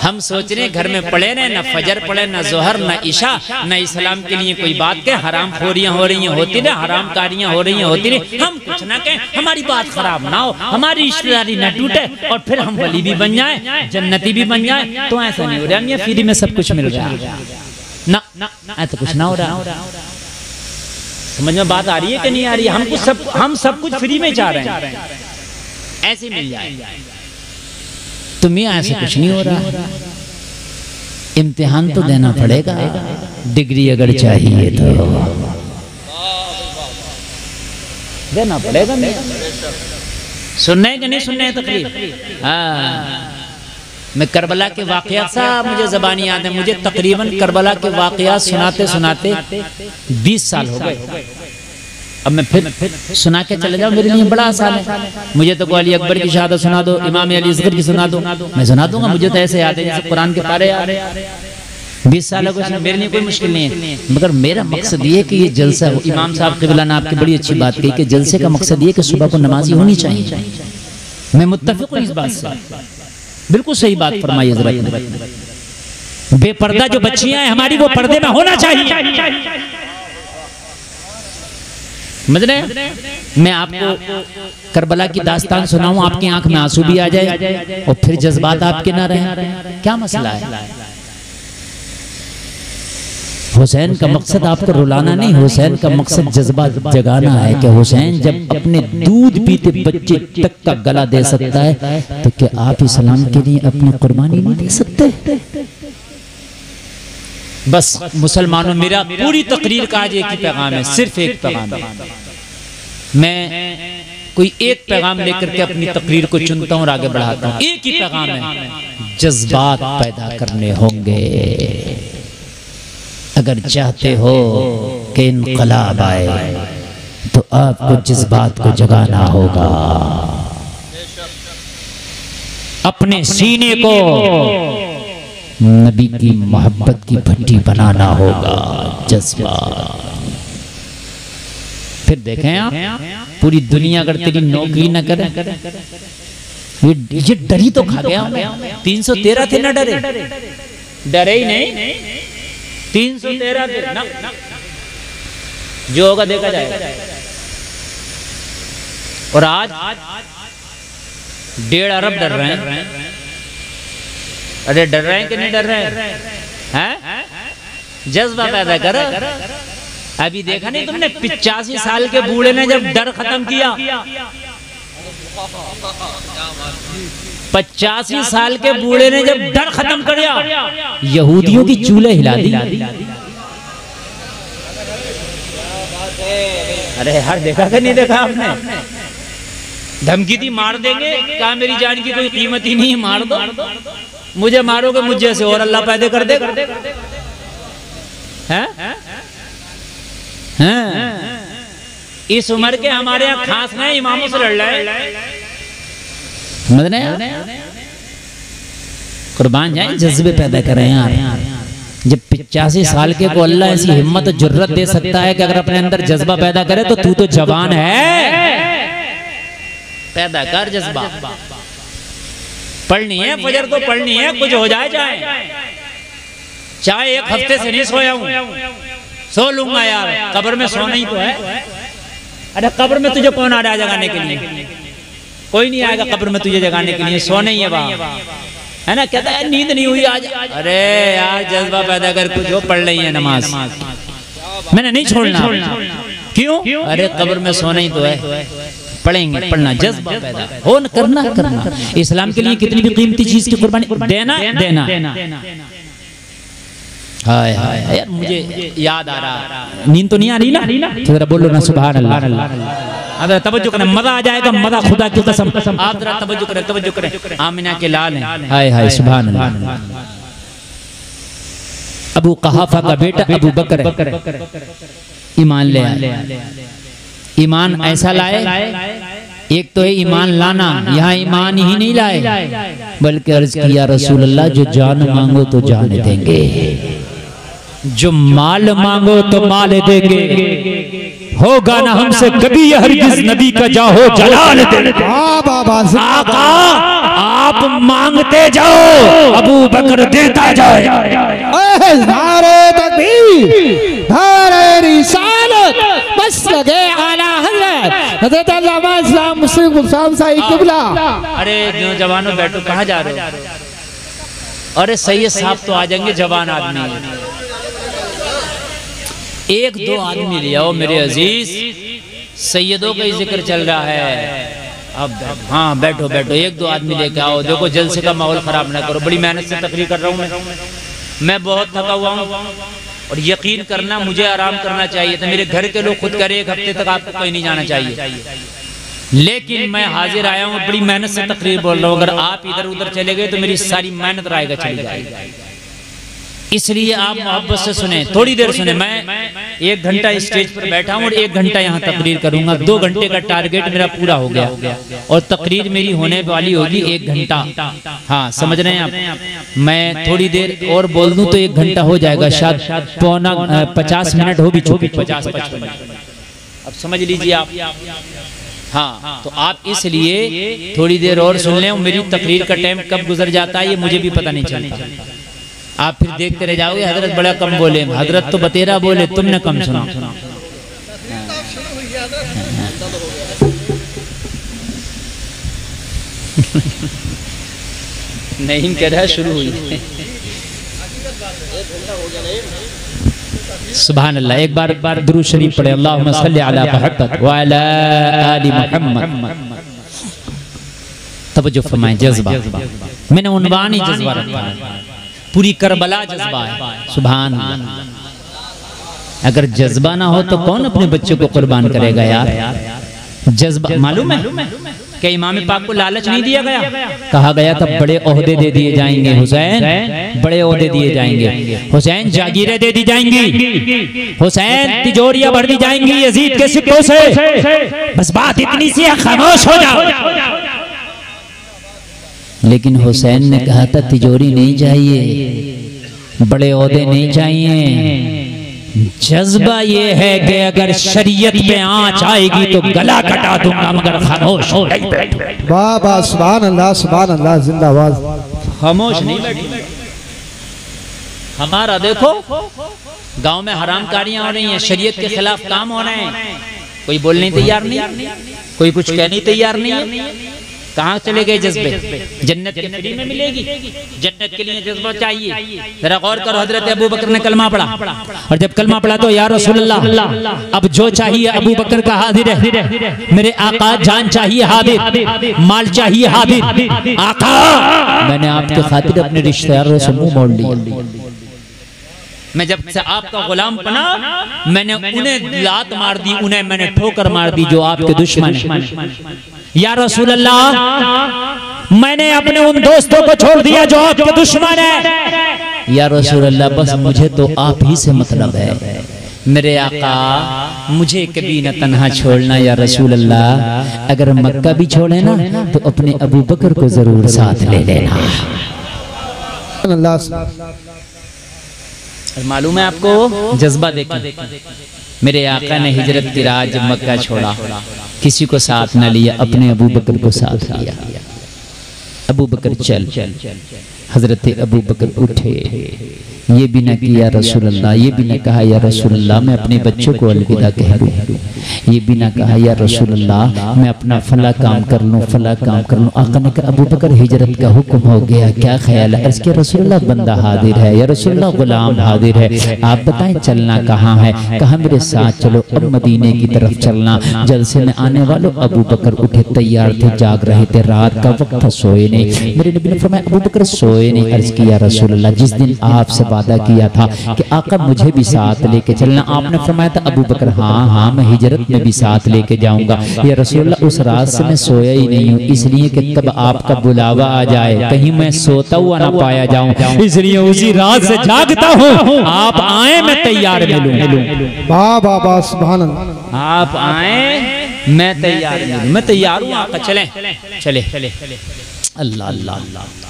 हम सोच रहे घर में पढ़े रहे, ना फजर पढ़े, ना जोहर, ना इशा, ना इस्लाम के लिए कोई बात कहें, हराम खोरियां हो रही हैं होती रहे, हराम कारियां हो रही हैं होती रहे, हम कुछ ना कहें, हमारी बात खराब ना हो, हमारी रिश्तेदारी ना टूटे और फिर हम वली भी बन जाए, जन्नती भी बन जाए। तो ऐसा नहीं हो रहा, ये फ्री में सब कुछ मिल रहा है ना, ऐसा कुछ ना हो रहा। समझ में बात आ रही है कि नहीं आ रही है? हम सब कुछ फ्री में चाह रहे हैं, ऐसे मिल जाए। तुम्हें ऐसा कुछ नहीं हो रहा। इम्तिहान तो देना पड़ेगा, डिग्री अगर चाहिए तो देना पड़ेगा। सुनना है कि नहीं सुनना है तकरीर? हाँ, मैं करबला के वाक़यात सा मुझे ज़बानी याद है। मुझे तकरीबन करबला के वाक़यात सुनाते सुनाते 20 साल हो गए। अब मैं फिर सुना के चले जाऊं, मेरे लिए बड़ा आसान है। मुझे तो अली अकबर की शहादत सुना दो, इमाम अली असगर की सुना दो, मैं सुना दूंगा। मुझे तो ऐसे याद है जैसे कुरान के पारे याद है। 20 साल को मेरे लिए कोई मुश्किल नहीं है। मगर मेरा मकसद ये है कि ये जलसा, इमाम साहब क़िबला ने आपकी बड़ी अच्छी बात कही कि जलसे का मकसद ये कि सुबह को नमाजी होनी चाहिए। मैं मुत्तफ़िक़ हूँ इस बात से, बिल्कुल सही बात फरमाई हज़रत। बेपर्दा जो बच्चियां हैं हमारी, वो पर्दे में होना चाहिए। समझ रहे? मैं आपको करबला की दास्तान सुनाऊं, आपकी आंख में आंसू भी आ जाए और फिर जज्बात आपके ना रहे, क्या मसला है? हुसैन का मकसद आपको रुलाना नहीं, हुसैन का मकसद जज्बा जगाना है कि हुसैन जब अपने दूध पीते बच्चे तक का गला दे सकता है तो क्या आप इस्लाम के लिए अपनी कुर्बानी नहीं दे सकते? बस मुसलमानों, मेरा पूरी तकरीर का आज एक ही पैगाम है, सिर्फ एक पैगाम है। मैं कोई एक पैगाम लेकर के अपनी तकरीर को चुनता हूँ और आगे बढ़ाता हूँ। एक ही पैगाम है, जज्बात पैदा करने होंगे। अगर चाहते हो कि इनकलाब आए तो आपको जज्बात को जगाना होगा, अपने सीने को नबी की मोहब्बत की भट्टी बनाना होगा। जज्बा फिर देखें आप, पूरी दुनिया अगर तेरी नौकरी न करे, ये डरी तो खा गया। 313 थे ना, डरे ही नहीं। 313 थे ना, जो होगा देखा जाएगा। और आज 1.5 अरब डर रहे हैं। अरे डर रहे हैं कि नहीं डर रहे हैं? जज्बा पैदा करो। अभी देखा नहीं तुमने, 85 साल के बूढ़े ने जब डर खत्म किया, 85 साल के बूढ़े ने जब डर खत्म कर दिया, यहूदियों की चूल्हे हिला दी। अरे यार, देखा कि नहीं देखा आपने? धमकी दी, मार देंगे। कहा मेरी जान की कोई कीमत ही नहीं है, मार दो। मुझे मारोगे मुझे से और अल्लाह पैदा कर दे। इस उम्र के हमारे यहाँ खास नहीं, इमामों से लड़ रहे। समझ रहे? कुर्बान जाए, जज्बे पैदा करें यार। जब 85 साल के को अल्लाह ऐसी हिम्मत और जुर्रत दे सकता है कि अगर अपने अंदर जज्बा पैदा करे तो तू तो जवान है। पैदा कर जज्बा। पढ़नी है फजर तो पढ़नी है, कुछ हो जाए चाहे 1 हफ्ते से नहीं सोया हूं, सो लूंगा यार। कब्र में सोना ही तो है। अरे कब्र में तुझे कौन आ रहा है जगाने के लिए? कोई नहीं आएगा कब्र में तुझे जगाने के लिए, सोना ही है वहां, है ना? कहता है नींद नहीं हुई आज। अरे यार, जज्बा पैदा कर, कुछ हो, पढ़ रही है नमाज, मैंने नहीं छोड़ना। क्यों? अरे कब्र में सोना ही तो है, पढ़ेंगे, पढ़ना, जज्बा पैदा हो, करना। इस्लाम के लिए कितनी भी कीमती चीज की कुर्बानी देना। हाय हाय यार, मुझे याद आ रहा, नींद तो नहीं आ रही ना? तो जरा बोलो ना सुभान अल्लाह। अगर तवज्जो करें, मजा आ जाएगा, मजा खुदा की कसम। आप जरा तवज्जो करें। आमिना के लाल हैं। हाय हाय सुभान अल्लाह। अबू कहाफा का बेटा अबू बकर ईमान ले आए। ईमान ऐसा लाए, एक तो है ईमान लाना, यहाँ ईमान ही नहीं लाए बल्कि अर्ज किया रसूल अल्लाह, जो जान मांगो तो जान देंगे, जो माल मांगो तो माल देंगे। होगा ना हमसे कभी यह हरगिज नबी का जाहो जलाल दिल। आका आप मांगते जाओ, अबू बकर देता जाए। नारे तकबीर, नारे रिसालत, मसलके आला हज़रत हज़रत अल्लामा इस्लाम मुस्लिम गुलफाम साहिब किबला। अरे जवानों बैठो, कहाँ जा रहे हो? अरे सैयद साहब तो आ जाएंगे, जवान आदमी। एक दो आदमी ले आओ मेरे अजीज, सैयदों का ही जिक्र चल रहा है। अब हाँ बैठो बैठो, एक दो आदमी लेके आओ। देखो जलसे का माहौल खराब ना करो, बड़ी मेहनत से तकरीर कर रहा हूँ मैं बहुत थका हुआ हूँ और यकीन करना मुझे आराम करना चाहिए था। मेरे घर के लोग खुद करे एक हफ्ते तक आपको कहीं नहीं जाना चाहिए, लेकिन मैं हाजिर आया हूँ, बड़ी मेहनत से तकरीर बोल रहा हूँ। अगर आप इधर उधर चले गए तो मेरी सारी मेहनत रायगा चली जाएगी, इसलिए आप मोहब्बत से सुने, थोड़ी देर सुने। मैं 1 घंटा स्टेज पर बैठा हूँ और 1 घंटा यहाँ तकरीर करूंगा। 2 घंटे का टारगेट मेरा पूरा हो गया और तकरीर मेरी होने वाली होगी 1 घंटा। हाँ समझ रहे हैं आप? मैं थोड़ी देर और बोल दूं तो 1 घंटा हो जाएगा, शायद पौना 50 मिनट हो भी चुकी, 50-55 मिनट। अब समझ लीजिए आप। हाँ तो आप इसलिए थोड़ी देर और सुन लें। मेरी तकरीर का टाइम कब गुजर जाता है ये मुझे भी पता नहीं चलता। आप फिर देखते रह जाओगे हजरत बड़ा कम बोले, हजरत तो बतेरा बोले, तुमने कम सुना। नहीं कह रहा, शुरू हुई। सुभान अल्लाह। एक बार दुरूद शरीफ पढ़े, अल्लाहुम्मा सल्ली अला मुहम्मद व अला आलि मुहम्मद। तवज्जो फरमाएं, जज्बा, मैंने उन्वान ही जज्बा रखा है, पूरी करबला जज्बा है। सुभान अल्लाह। अगर जज्बा ना हो तो कौन अपने बच्चों को कुर्बान करेगा यार? जज्बा मालूम है कि इमाम पाक को लालच नहीं दिया गया, कहा गया था बड़े ओहदे दे दिए जाएंगे हुसैन, बड़े ओहदे दिए जाएंगे हुसैन, जागीरें दे दी जाएंगी हुसैन, तिजोरियां भर दी जाएंगी यजीद के सिक्कों से। बस बात इतनी सी है, खामोश हो जाओ। लेकिन हुसैन ने कहा था तिजोरी नहीं चाहिए, बड़े ओहदे नहीं चाहिए। जज्बा ये है कि अगर शरीयत में आंच आएगी तो गला कटा दूंगा, मगर खामोश हो नहीं बैठो। वाह वाह, सुभान अल्लाह, सुभान अल्लाह, जिंदाबाद। खामोश नहीं बैठी। हमारा देखो गांव में हरामकारियां हो रही हैं, शरीयत के खिलाफ काम हो रहे हैं, कोई बोलने तैयार नहीं, कोई कुछ कहने तैयार नहीं। कहाँ चले गए जज्बे? जन्नत के फ्री में मिलेगी, जन्नत के लिए जज्बा चाहिए। जरा गौर करो, हजरत अबू बकर ने कलमा पढ़ा और जब कलमा पढ़ा तो या रसूल अल्लाह अब जो चाहिए अबू बकर का हाजिर है, मेरे आका, जान चाहिए हाजिर, माल चाहिए हाजिर। आका मैंने आपके खातिर अपने रिश्तेदारों से मुंह मोड़ लिया। मैं जब से आपका गुलाम बना मैंने उन्हें लात मार दी, उन्हें मैंने ठोकर मार दी जो आपके दुश्मन हैं। या रसूल अल्लाह मैंने अपने उन दोस्तों को छोड़ दिया जो आपके दुश्मन है। या रसूल अल्लाह बस मुझे तो आप ही से मतलब है, मेरे आका मुझे कभी न तन्हा छोड़ना। या रसूल अल्लाह अगर मक्का भी छोड़े ना तो अपने अबू बकर को जरूर साथ ले लेना। मालूम है आपको जज्बा देखें, मेरे आका ने हिजरत की रात जब मक्का छोड़ा किसी को साथ न लिया, अपने अबू बकर को साथ लिया। अबू बकर चल, हजरत अबू बकर उठे, ये भी न किया रसूल अल्लाह, ये भी न कहा या रसूल अल्लाह मैं अपने बच्चों को अलविदा कह दूं, ये भी न कहा या रसूल अल्लाह मैं अपना फला काम कर लूं, फला काम कर लूं। आका ने कहा अबू बकर हिजरत का हुक्म हो गया, क्या ख्याल है? इसके रसूल अल्लाह बंदा हाजिर है, या रसूल अल्लाह गुलाम हाजिर है, आप बताएं चलना कहाँ है? कहा मेरे साथ चलो, अब मदीने की तरफ चलना। जलसे में आने वालों अबू बकर उठे, तैयार थे, जाग रहे थे, रात का वक्त था, सोए नहीं। मेरे नबी ने फरमाया अबू बकर सोए नहीं। अर्ज किया रसूल अल्लाह जिस दिन आपसे वादा किया था कि आका मुझे भी साथ लेके चलना, आपने फरमाया था अबू बकर हाँ हाँ मैं हिजरत में भी साथ लेके जाऊंगा। या रसूल अल्लाह उस रात से मैं सोया ही नहीं हूँ, इसलिए कि तब आपका बुलावा आ जाए, कहीं मैं सोता हुआ ना पाया जाऊं, इसलिए उसी रात से जागता हूँ। आप आए मैं तैयार मिलूं। वाह वाह वाह, सुभान अल्लाह। आप आए मैं तैयार मिलूं, मैं तैयार हूँ, आका चले चले चले। अल्लाह अल्लाह।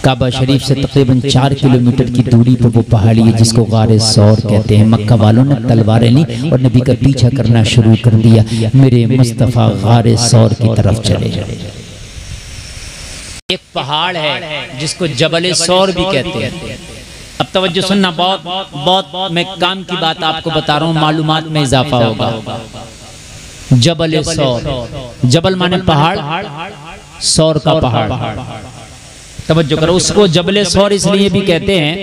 काबा शरीफ से तकरीबन 4 किलोमीटर की दूरी पर वो पहाड़ी है जिसको गारे सौर कहते हैं। मक्का वालों ने तलवारें ली और नबी का पीछा करना शुरू कर दिया। मेरे मुस्तफ़ा गारे सौर की तरफ चले। एक पहाड़ है जिसको जबल सौर भी कहते हैं। अब तवज्जो सुनना, बहुत मैं काम की बात आपको बता रहा हूँ, मालूमात में इजाफा होगा। जबल सौर, जबल माने पहाड़, सौर का पहाड़। तवज्जो करो, उसको जबल सौर इसलिए भी कहते हैं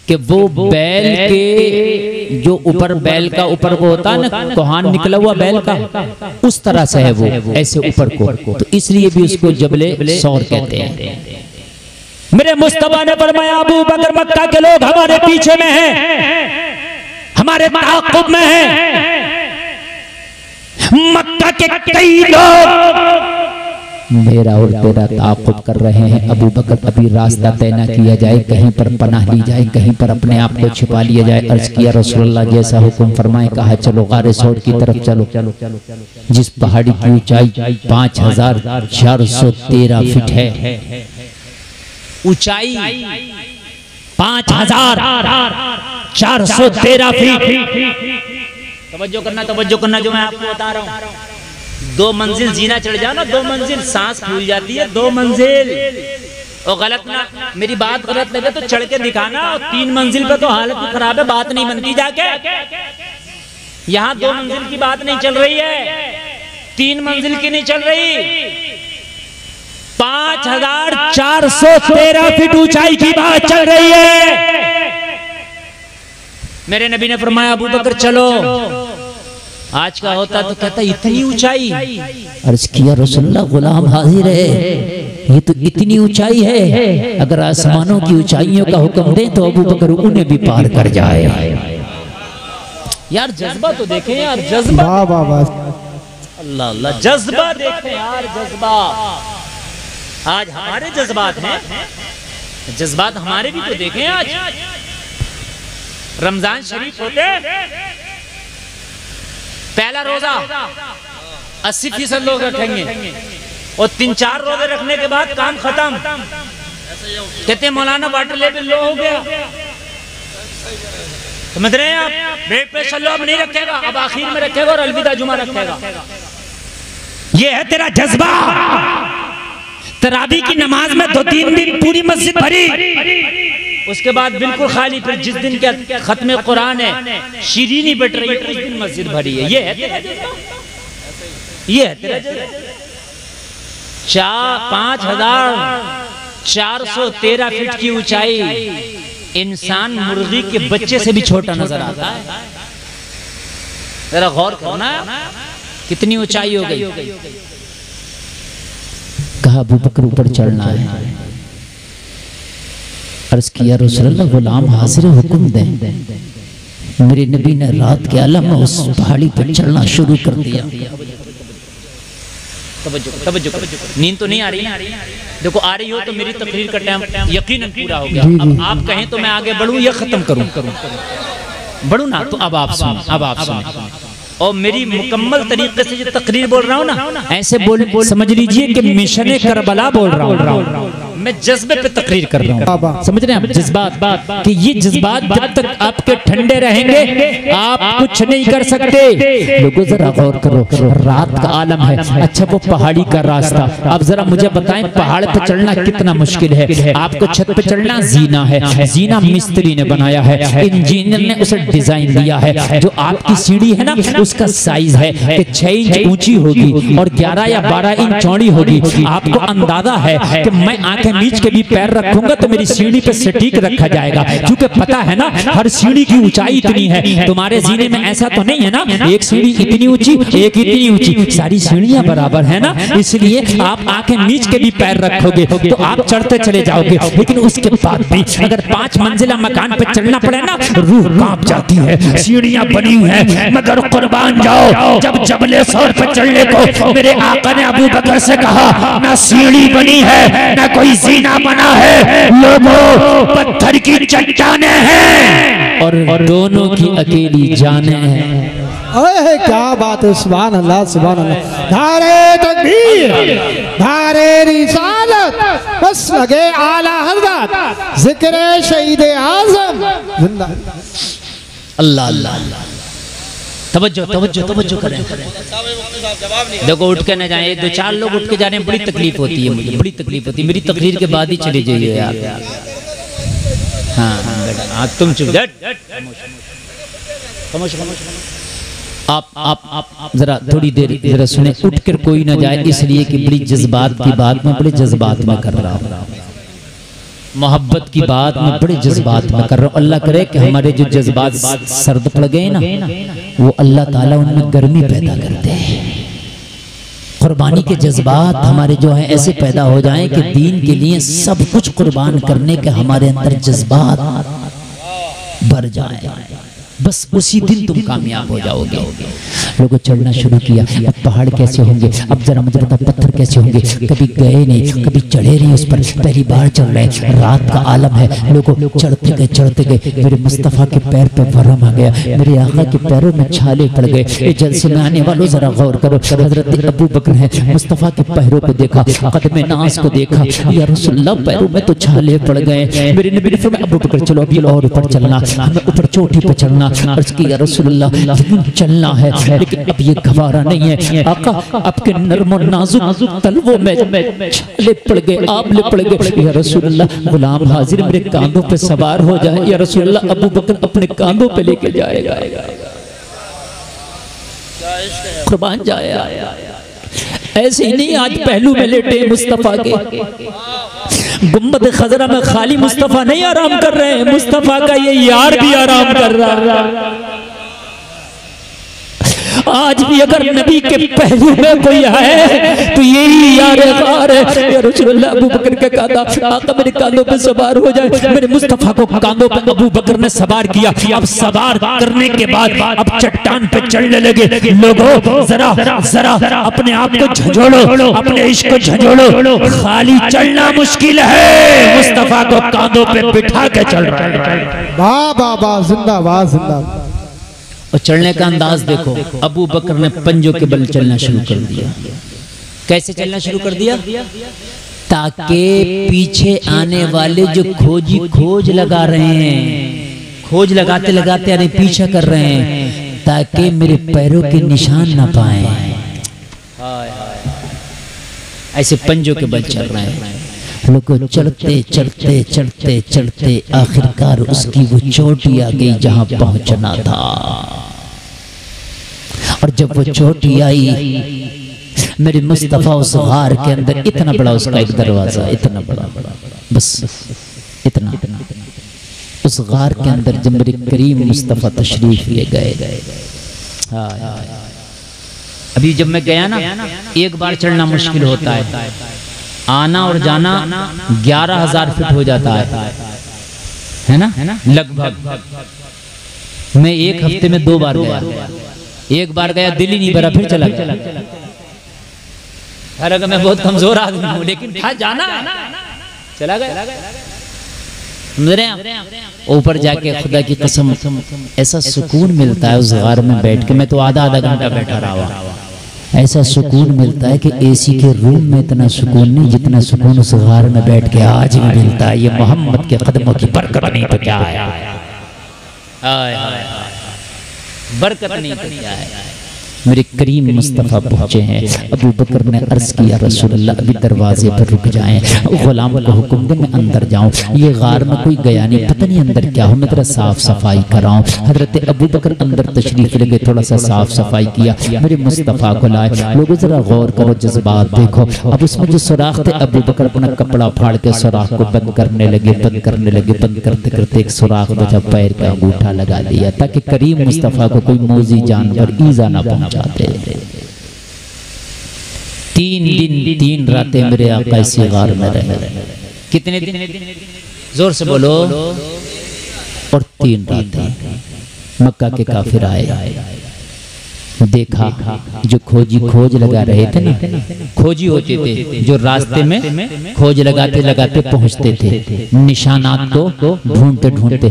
कि वो बैल के जो ऊपर, बैल का ऊपर वो होता है ना, कोहान निकला हुआ बैल का, उस तरह से है वो, ऐसे ऊपर को, तो इसलिए भी उसको जबल सौर कहते हैं। मेरे मुस्तफा ने फरमाया अबू बकर मक्का के लोग हमारे पीछे में हैं, हमारे ताक़ुब में हैं। मक्का के कई लोग मेरा और तेरा ताक़ुब कर रहे हैं। अबू बकर, अभी रास्ता तय न किया जाए, कहीं पर पनाह ली जाए, कहीं पर अपने आप को छिपा लिया जाए। अर्ज किया रसूलुल्लाह जैसा हुक्म फरमाए। कहा चलो गारे सौर की तरफ चलो, जिस पहाड़ी की ऊंचाई 5413 फीट है। ऊंचाई 5413 फीट। तवज्जो करना जो मैं आपको बता रहा हूँ। 2 मंजिल जीना चढ़ जाओ ना, 2 मंजिल सांस फूल जाती है। 2 मंजिल और गलत ना, मेरी बात गलत लगे तो चढ़ के दिखाना। और 3 मंजिल पे तो हालत खराब है, बात नहीं बनती जाके। यहाँ 2 मंजिल की बात नहीं चल रही है, 3 मंजिल की नहीं चल रही, 5413 फीट ऊंचाई की बात चल रही है। मेरे नबी ने फरमाया अबू बकर चलो। आज का होता तो कहता इतनी ऊंचाई। अर्ज किया रसूलुल्लाह गुलाम हाजिर है, ये तो इतनी ऊंचाई है, अगर आसमानों की ऊंचाइयों का हुक्म दे तो अबू बकर उन्हें भी पार कर जाए। यार जज्बा तो देखें यार, जज्बा। अल्लाह अल्लाह, जज्बा देखें यार, जज्बा। आज हमारे जज्बात हैं, जज्बात हमारे भी तो देखें। आज रमजान शरीफ होते, पहला रोजा 80% लोग रखेंगे और 3-4 रोजे रखने के बाद काम खत्म। कहते मौलाना वाटर लेवल लो हो गया, समझ रहे हैं आप? ब्रेक पे चलो, अब नहीं रखेगा, अब आखिर में रखेगा और अलविदा जुमा रखेगा। ये है तेरा जज्बा। तरावी की नमाज में 2-3 दिन पूरी मस्जिद भरी, उसके बाद बिल्कुल खाली। फिर जिस दिन के खत्म कुरान है, शीरीनी बट रही है, उस दिन मस्जिद भरी है। ये है तेरा जज्बा, ये है तेरा जज्बा। 5413 फीट की ऊंचाई, इंसान मुर्गी के बच्चे से भी छोटा नजर आता है। जरा गौर करना कितनी ऊंचाई हो गई। कहा अबू बकर ऊपर चढ़ना है। अर्ज किया रसूलुल्लाह गुलाम हाजिर, हुक्म दें। मेरे नबी ने रात के आलम में उस पहाड़ी पर चढ़ना शुरू कर दिया। तवज्जो, नींद तो नहीं आ रही? देखो आ रही हो तो मेरी तकरीर का टाइम यकीनन पूरा हो गया। अब आप कहें तो मैं आगे बढ़ूं या खत्म करूं? बढ़ूं ना, तो अब आप सुन, अब आप सुन। और मेरी मुकम्मल तरीके से जो तकरीर बोल रहा हूँ ना, ऐसे बोल समझ लीजिए कि मिशन करबला बोल रहा हूँ। मैं जज्बे पे तकरीर कर रहा हूँ, समझ रहे हैं आप? जज्बात, कि ये जज्बात जब तक आपके ठंडे रहेंगे आप कुछ नहीं कर सकते। लोगों जरा गौर करो, रात का आलम है, अच्छा वो पहाड़ी का रास्ता। अब जरा मुझे बताएं पहाड़ पे चढ़ना कितना मुश्किल है। आपको छत पे चढ़ना जीना है, जीना मिस्त्री ने बनाया है, इंजीनियर ने उसे डिजाइन दिया है। जो आपकी सीढ़ी है ना, उसका साइज है कि 6 इंच ऊंची होगी और 11 या 12 इंच चौड़ी होगी। आपको अंदाजा है कि मैं आंखें मीच के भी पैर रखूंगा तो मेरी सीढ़ी पे सटीक रखा जाएगा, क्योंकि पता है ना हर सीढ़ी की ऊंचाई इतनी है। तुम्हारे जीने में ऐसा तो नहीं है ना, एक सीढ़ी इतनी ऊंची, एक इतनी ऊंची, सारी सीढ़ियां बराबर है ना। इसलिए आप आंखें मीच के भी पैर रखोगे तो आप चढ़ते चले जाओगे। लेकिन उसके बाद भी अगर 5 मंजिला मकान पे चढ़ना पड़े ना, रूह कांप जाती है। सीढ़ियां बनी हुई है, मगर कुर्बान जाओ, जब जबले सौर पर चढ़ने को मेरे आका ने अबू बकर से कहा, ना सीढ़ी बनी है ना कोई जीना बना है। लोगों, पत्थर की चट्टाने हैं और दोनों की अकेली जाने हैं। अरे क्या बात है, सुभान अल्लाह सुभान अल्लाह। नारे तकबीर, नारे रिसालत, बस लगे आला हज़रत, जिक्र शहीद आज़म जिंदा। अल्लाह अल्लाह अल्लाह। तवज्जो तवज्जो तवज्जो करें। देखो उठ के न जाए, दो चार लोग उठ के जाने में बड़ी तकलीफ होती है, मुझे बड़ी तकलीफ होती है। मेरी तकरीर के बाद ही चले जाइए यार। हाँ तुम चुप आप जरा थोड़ी देर जरा सुने, उठ कर कोई ना जाए, इसलिए कि बड़ी जज्बात की बात में बड़े जज्बात में कर रहा हूँ, मोहब्बत की बात में बड़े जज्बात में कर रहा हूँ। अल्लाह करे कि हमारे जो जज्बात सर्द पड़ गए ना, वो अल्लाह ताला उनमें गर्मी पैदा करते हैं। कुर्बानी के जज्बात हमारे जो हैं ऐसे पैदा हो जाएं कि दीन के लिए सब कुछ कुर्बान करने के हमारे अंदर जज्बात भर जाए, बस उसी दिन तुम कामयाब हो जाओगे। लोगों चढ़ना शुरू किया, अब पहाड़ कैसे होंगे, अब जरा मुझे बता पत्थर कैसे होंगे, कभी गए नहीं, कभी चढ़े नहीं उस पर, पहली बार चढ़ रहे, रात का आलम है। लोगों चढ़ते गए, मेरे मुस्तफ़ा के पैर पे वरम आ गया, मेरे आका के पैरों में छाले पड़ गए। ये जलसे में आने वालों जरा गौर करो, हजरत अबू बकर है, मुस्तफ़ा के पैरों को देखा, कदम नाज को देखा, या रसूलल्लाह पैरों में तो छाले पड़ गए। मेरे नबी ने फरमाया अबू बकर चलो अभी और ऊपर चलना, हमें ऊपर चोटी पे चलना। अर्ज़ की या रसूलल्लाह चलना है, लेकिन अब ये गवारा नहीं है आका, आपके नर्म और नाजुक तलवों में छाले पड़ गए, आंवले पड़ गए। या रसूलल्लाह गुलाम हाजिर मेरे कांधों पे सवार हो जाए। या रसूलल्लाह अबू बकर अपने कांधों पे लेके जाएगा, कुर्बान जाएगा। ऐसे ही नहीं, आज पहलू में लेटे मुस्तफ़ा के गुम्बद खजरा में खाली मुस्तफ़ा नहीं आराम कर रहे हैं, मुस्तफ़ा का ये यार भी आराम कर रहा है। आज भी अगर नबी के पहलू में कोई है तो यही यार गार है। या रसूलुल्लाह अबू बकर का कांधा, आका मेरे कांधों पे सवार हो जाए। मेरे मुस्तफ़ा को कांधों पे अबू बकर ने सवार किया। अब सवार करने के बाद अब चट्टान पे चढ़ने लगे। लोगों जरा जरा अपने आप को झंझोड़ो, अपने इश्क को झंझोड़ो, खाली चलना मुश्किल है, मुस्तफ़ा को कांधों पे बिठा के चल रहा है। वाह वाह वाह, जिंदाबाद जिंदाबाद। और चलने का अंदाज देखो, अबू बकर ने पंजों के बल चलना शुरू कर दिया। कैसे चलना शुरू कर दिया? ताकि पीछे आने वाले जो खोजी खोज लगा रहे हैं, खोज लगाते लगाते यानी पीछा कर रहे हैं, ताकि मेरे पैरों के निशान ना पाए, ऐसे पंजों के बल चल रहे हैं। लोग चढ़ते चढ़ते चढ़ते चढ़ते आखिरकार उसकी वो चोटी आ गई जहां पहुंचना था। और जब वो चोटी आई, मेरे मुस्तफ़ा उस गार के अंदर, इतना बड़ा उसका एक दरवाजा, इतना बड़ा, बस इतना, उस गार के अंदर जब मेरे करीम मुस्तफ़ा तशरीफ ले गए। अभी जब मैं गया ना, एक बार चढ़ना मुश्किल होता है, आना और जाना 11,000 फीट हो जाता है ना लगभग। मैं एक हफ्ते में 2 बार गया, एक बार गया दिल ही नहीं भरा, फिर चला गया। हालांकि मैं बहुत कमजोर आदमी हूँ, लेकिन था जाना, चला गया। ऊपर जाके खुदा की कसम ऐसा सुकून मिलता है उस गार में बैठ के। मैं तो आधा घंटा बैठा रहा, ऐसा सुकून मिलता है कि एसी के रूम में इतना सुकून नहीं जितना सुकून उस गार में बैठ के आज भी मिलता है। ये मोहम्मद के कदमों की बरकत नहीं तो क्या है, बरकत नहीं तो क्या है। मेरे करीम मुस्तफ़ा पहुंचे हैं। अबू बकर ने अर्ज किया रसूलल्लाह अभी दरवाजे पर रुक जाएं, गुलाम को हुक्म दे मैं अंदर जाऊं। ये गार में कोई गया नहीं, पता नहीं अंदर क्या हो, मैं तेरा साफ सफाई कराऊं। हजरत अबू बकर अंदर तशरीफ ले गए, थोड़ा सा साफ सफाई किया, मेरे मुस्तफ़ा को लाए। लोगों जरा गौर करो, जज्बात देखो। अब उसमें जो सुराख थे, अबू बकर अपना कपड़ा फाड़ के सुराख को बंद करने लगे, बंद करने लगे। बंद करते करते एक सुराख बचा, पैर का अंगूठा लगा दिया ताकि करीम मुस्तफ़ा को कोई मोजी जानवर ईजा ना पहुंचाते। 3 दिन 3 रातें मेरे आका इसी गार में रहे। कितने दिन? जोर से बोलो। और 3 रातें मक्का के काफिर आए, देखा जो खोजी खोज लगा रहे थे ना, खोजी होते थे जो रास्ते में खोज लगाते लगाते पहुंचते थे, निशानात को ढूंढते ढूंढते,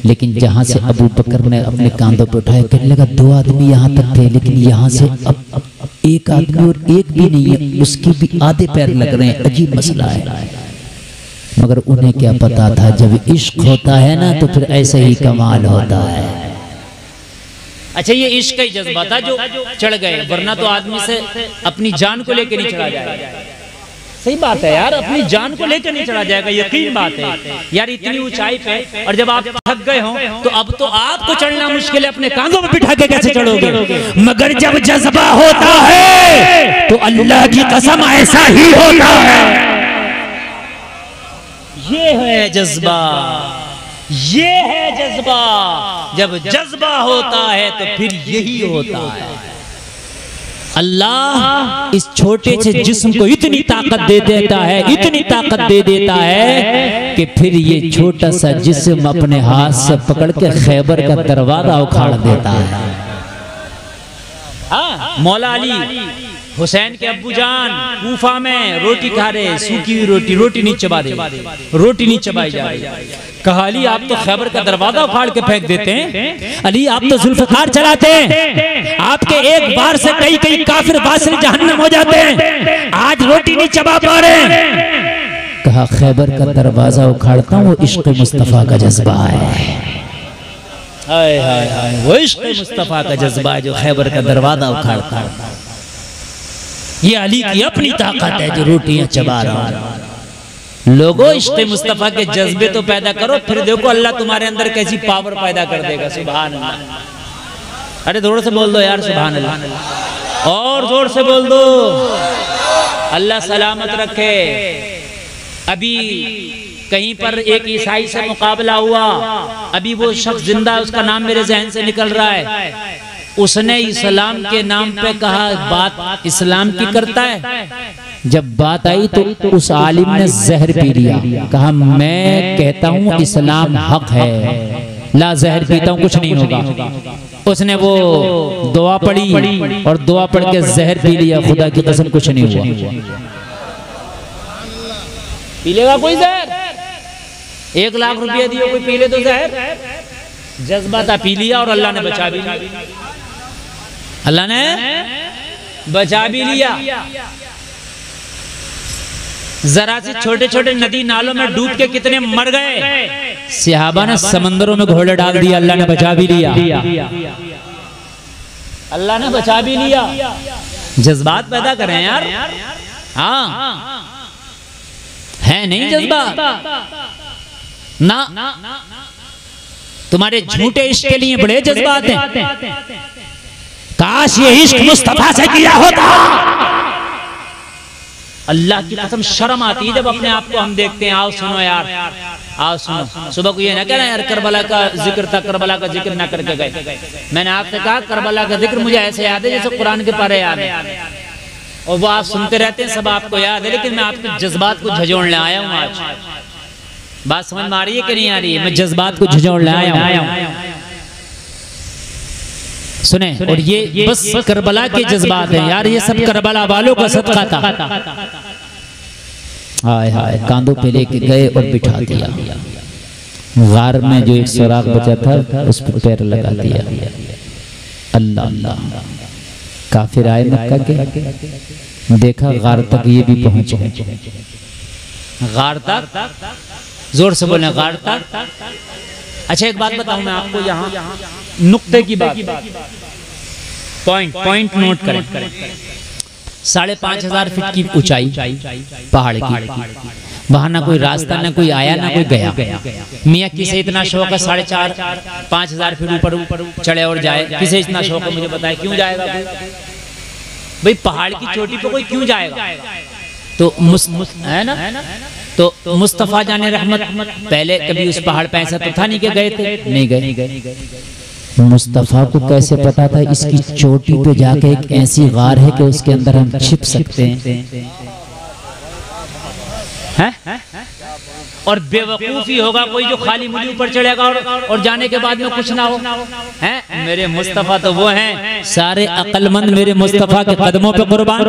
लेकिन जहां से अबू बकर ने अपने कांधों पर उठाया, कहने लगा 2 आदमी यहाँ तक थे, लेकिन यहाँ से अब एक आदमी और एक भी नहीं है, उसकी भी आधे पैर लग रहे हैं, अजीब मसला है। मगर उन्हें क्या पता था, जब इश्क होता है ना तो फिर ऐसे ही कमाल होता है। अच्छा, ये इश्क का ही जज्बा था जो चढ़ गए, वरना तो आदमी से अपनी जान को लेकर नहीं चढ़ा जाएगा। सही बात है यार, अपनी जान को लेकर नहीं चढ़ा जाएगा, यकीन बात है यार। इतनी ऊंचाई पे और जब आप थक गए हो तो अब तो आपको चढ़ना मुश्किल है, अपने कांधों पे बिठा के कैसे चढ़ोगे? मगर जब जज्बा होता है तो अल्लाह की कसम ऐसा ही होता है। ये है जज्बा, ये है जज्बा। जब जज्बा होता है तो फिर यही होता है। अल्लाह इस छोटे से जिस्म को इतनी ताकत दे देता है, इतनी ताकत दे देता है कि फिर ये छोटा सा जिस्म अपने हाथ से पकड़ के खैबर का दरवाजा उखाड़ देता है। मौला अली हुसैन के अब्बू जान कूफा में रोटी खा रहे, सूखी हुई रोटी, रोटी नहीं चबा रहे, रोटी नहीं चबाई जा रही। कहा अली आप तो खैबर का दरवाजा उखाड़ के फेंक देते हैं, अली आप तो जुल्फकार चलाते हैं, आपके एक बार से कई कई काफिर वासिल जहन्नम हो जाते हैं, आज रोटी नहीं चबा पा रहे। कहा खैबर का दरवाजा उखाड़ता हूँ, वो इश्क मुस्तफा का जज्बा है। हाय हाय हाय, वो इश्क मुस्तफा का जज्बा है जो खैबर का दरवाजा उखाड़ता है। ये अली की अपनी ताकत है जो रोटियां चबा रहा है। लोगों इश्क मुस्तफा के जज्बे तो पैदा करो, फिर देखो अल्लाह तुम्हारे अंदर कैसी पावर पैदा कर देगा। सुभान अल्लाह। अरे जोर से बोल दो यार सुभान अल्लाह, और जोर से बोल दो। अल्लाह सलामत रखे। अभी कहीं पर एक ईसाई से मुकाबला हुआ, अभी वो शख्स जिंदा है, उसका नाम मेरे जहन से निकल रहा है। उसने इस्लाम के नाम पे कहा बात इस्लाम की करता है। जब बात आई तो उस आलिम ने जहर पी लिया, कहा मैं कहता हूँ इस्लाम हक है, ला जहर पीता हूँ कुछ नहीं होगा। उसने वो दुआ पढ़ी और दुआ पढ़ के जहर पी लिया, खुदा की कसम कुछ नहीं हुआ। पी लेगा कोई जहर? 1 लाख रुपया दियो कोई पी ले तो जहर? जज्बा था, पी लिया और अल्लाह ने बचा भी लिया, अल्लाह ने बचा भी लिया। जरा से छोटे छोटे नदी नालों में डूब के कितने मर गए, सहाबा ने समंदरों में घोड़े डाल दिया, अल्लाह ने बचा भी लिया, अल्लाह ने बचा भी लिया। जज्बात पैदा करें यार। हाँ है नहीं जज्बा ना, तुम्हारे झूठे इश्क के लिए बड़े जज्बात हैं। काश ये इश्क मुस्तफा से किया होता। अल्लाह की कसम शर्म आती है जब अपने आप को हम देखते हैं। आओ सुनो यार, आओ सुनो। सुबह को ये ना कहना यार करबला का जिक्र था, करबला का जिक्र ना करके गए। मैंने आपसे कहा करबला का जिक्र मुझे ऐसे याद है जैसे कुरान के पारे याद है, और वो आप सुनते रहते हैं, सब आपको याद है, लेकिन मैं आपके जज्बात को झंझोड़ने आया हूँ आज। बात समझ में आ रही है कि नहीं आ रही है? मैं जज्बात को झंझोड़ने आया हूँ। सुने, और ये बस करबला के जज्बात हैं यार, ये सब करबला वालों का सदका था। हाय हाय, कांधों पे लेके गए और बिठा दिया। गार में जो एक सुराख बचा था उस पर पैर लगा दिया। अल्लाह अल्लाह। काफिर आए मक्का के, देखा गार तक ये भी पहुंचे। गार तक, जोर से बोले गार तक। अच्छा एक बात बताऊं मैं आपको, यहाँ नुक्ते की बात, पॉइंट नोट करें। 5,500 फीट की ऊंचाई पहाड़ की, वहां ना कोई रास्ता, ना कोई आया, ना कोई गया। मियाँ किसे इतना शौक है 4,500-5,000 फीट ऊपर चढ़े और जाए? किसे इतना शौक है मुझे बताए? क्यों जाएगा भाई? पहाड़ की चोटी पे कोई क्यों जाएगा? तो है ना, तो मुस्तफा जाने रहमत पहले कभी उस पहाड़ पे ऐसा तो था नहीं कि गए थे, नहीं गए। मुस्तफा को कैसे पता था इसकी चोटी पे जाके एक ऐसी गार है कि उसके अंदर हम छिप सकते हैं? और बेवकूफी होगा कोई जो खाली मुझे ऊपर चढ़ेगा और जाने के बाद में कुछ ना हो। हैं मेरे मुस्तफ़ा तो वो हैं सारे अक्लमंद मेरे मुस्तफ़ा के कदमों पे कुर्बान।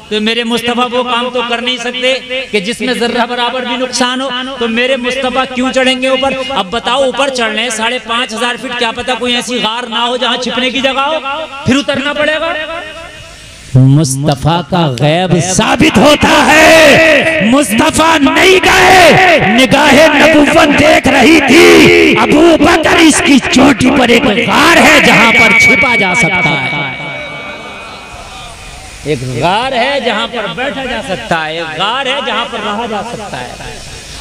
तो मेरे मुस्तफ़ा वो काम तो कर नहीं सकते कि जिसमें जर्रा बराबर भी नुकसान हो, तो मेरे मुस्तफ़ा क्यों चढ़ेंगे ऊपर? अब बताओ ऊपर चढ़ने 5,500 फीट, क्या पता कोई ऐसी गार ना हो जहाँ छिपने की जगह हो, फिर उतरना पड़ेगा। मुस्तफा का गैब साबित होता है। मुस्तफा नहीं गए, निगाहे नबूवत देख रही थी अबू बकर इसकी चोटी पर एक गार है जहां पर छिपा जा सकता है, एक गार है जहां पर बैठा जा सकता है, एक गार है जहां पर रहा जा सकता है।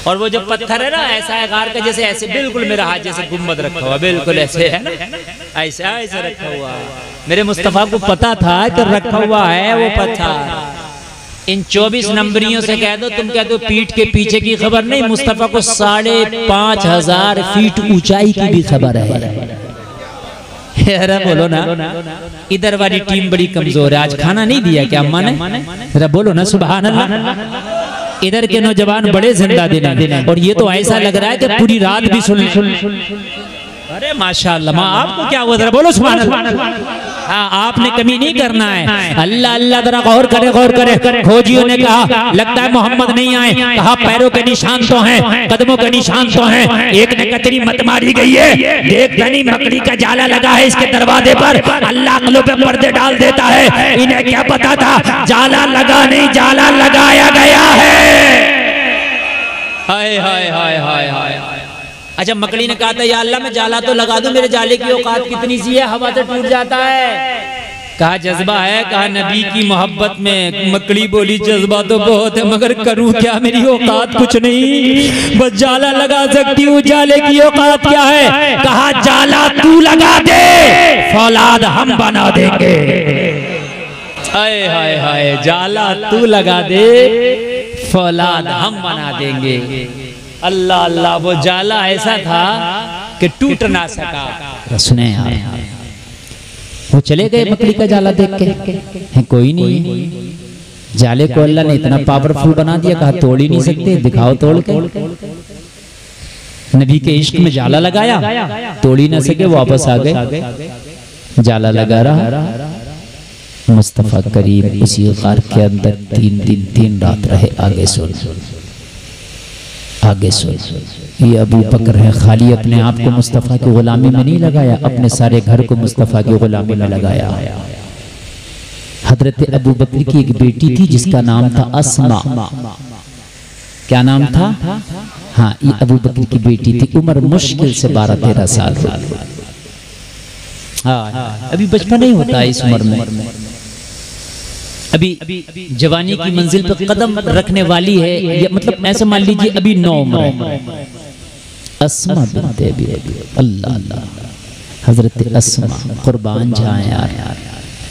और वो जो पत्थर है ना ऐसा है गार का, जैसे ऐसे बिल्कुल मेरा हाथ जैसे गुम्बद रखा हुआ, बिल्कुल ऐसे है ना, ऐसा ऐसा रखा हुआ। मेरे मुस्तफा को पता था कि रखा हुआ है वो पत्थर। इन 24 नंबरियों से कह दो, तुम कह दो पीठ के पीछे की खबर नहीं, मुस्तफा को 5,500 फीट ऊंचाई की भी खबर है। अरे बोलो ना, इधर वाली टीम बड़ी कमजोर है, आज खाना नहीं दिया क्या अम्मा ने? जरा बोलो ना सुभान अल्लाह। इधर के नौजवान बड़े जिंदा दिल हैं, और ये तो ऐसा लग रहा है कि पूरी रात भी सुन। अरे माशाअल्लाह, माँ आपको क्या हुआ? जरा बोलो सुभान अल्लाह। हाँ, आपने कमी नहीं करना है। अल्लाह अल्लाह, जरा गौर करे गौर करे। खोजियों ने कहा लगता है मोहम्मद नहीं आए, कहा पैरों के निशान तो हैं, कदमों के निशान तो हैं। एक ने कतरी मत मारी गई है, देख धनी मकड़ी का जाला लगा है इसके दरवाजे पर। अल्लाह अक्लों पे पर्दे डाल देता है, इन्हें क्या पता था जाला लगा नहीं, जाला लगाया गया है। हाय हाय हाय हाय हाय। अच्छा, मकड़ी ने कहा था या अल्लाह मैं जाला तो लगा दूं, मेरे जाले की औकात कितनी सी है, हवा से टूट जाता है। कहा जज्बा है, कहा नबी की मोहब्बत में। मकड़ी बोली जज्बा तो बहुत है मगर करूं क्या, मेरी औकात कुछ नहीं, बस जाला लगा सकती हूँ, जाले की औकात क्या है? कहा जाला तू लगा दे, फौलाद हम बना देंगे। हाय हाय हाय, जाला तू लगा दे, फौलाद हम बना देंगे। अल्लाह अल्लाह, वो जाला ऐसा था कि टूट ना सका। सुने आप, वो चले गए मकड़ी का जाला देख के, है कोई नहीं, जाले को अल्लाह ने इतना पावरफुल बना दिया, कहा तोड़ ही नहीं सकते, दिखाओ तोड़ के। नबी के इश्क में जाला लगाया, तोड़ ही ना सके, वापस आ गए, जाला लगा रहा। मुस्तफा करीम उसी गार के अंदर 3 दिन 3 रात रहे। आगे सुन, आगे सुन। ये अबू बकर है, खाली अपने आप को मुस्तफ़ा की गुलामी में नहीं लगाया, अपने सारे घर को मुस्तफ़ा की गुलामी में लगाया। हजरत अबू बकर की एक बेटी थी जिसका नाम था अस्मा। क्या नाम था? हाँ, ये अबू बकर की बेटी थी। उम्र मुश्किल से 12-13 साल। हाँ, अभी बचपन नहीं होता है इस उम्र में, अभी जवानी की मंजिल पर कदम रखने वाली है, या मतलब ऐसे मान लीजिए अभी 9 उम्र है। अस्मा बिन्ते अबी, अल्लाह अल्लाह, हजरत अस्मा कुर्बान जाए यार।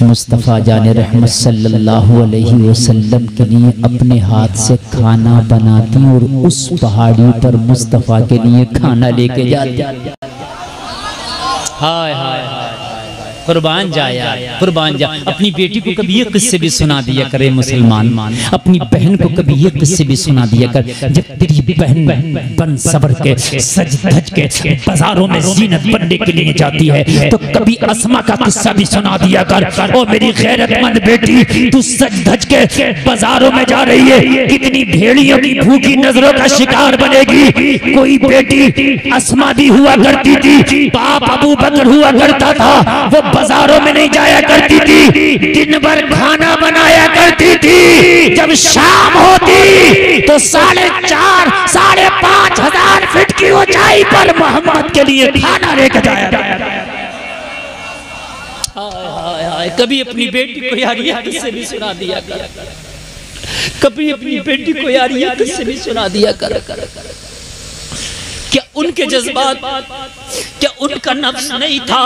मुस्तफ़ा जाने रहमत सल्लल्लाहु अलैहि वसल्लम के लिए अपने हाथ से खाना बनाती और उस पहाड़ी पर मुस्तफ़ा के लिए खाना लेके जाती। हाय हाय हाय, कुर्बान जा यार, कुर्बान जा। अपनी बेटी को कभी ये किस्से भी सुना दिया करे मुसलमान, अपनी बहन को कभी ये किस्से भी सुना दिया कर। जब तेरी बहन बन सबर के सज धज के बाजारों में जीनत बनने के लिए जाती है तो कभी अस्मा का किस्सा भी सुना दिया कर। ओ मेरी गैरतमंद बेटी, तू सज धज के बाजारों में जा रही है, कितनी भेड़ियों की भूखी नजरों का शिकार बनेगी। कोई बेटी अस्मा भी हुआ करती थी, बाप अबू बकर हुआ करता था, वो बाजारों में नहीं जाया करती थी, दिन भर खाना बनाया करती थी। जब शाम होती तो 4,500 5,500 फीट की ऊंचाई पर मोहम्मद के लिए खाना लेकर जाया। कभी अपनी बेटी को यार ये किस्से भी सुना दिया कर, कभी अपनी बेटी को यार ये किस्से भी सुना दिया कर। क्या उनके जज्बात, क्या उनका नफ्स नहीं था,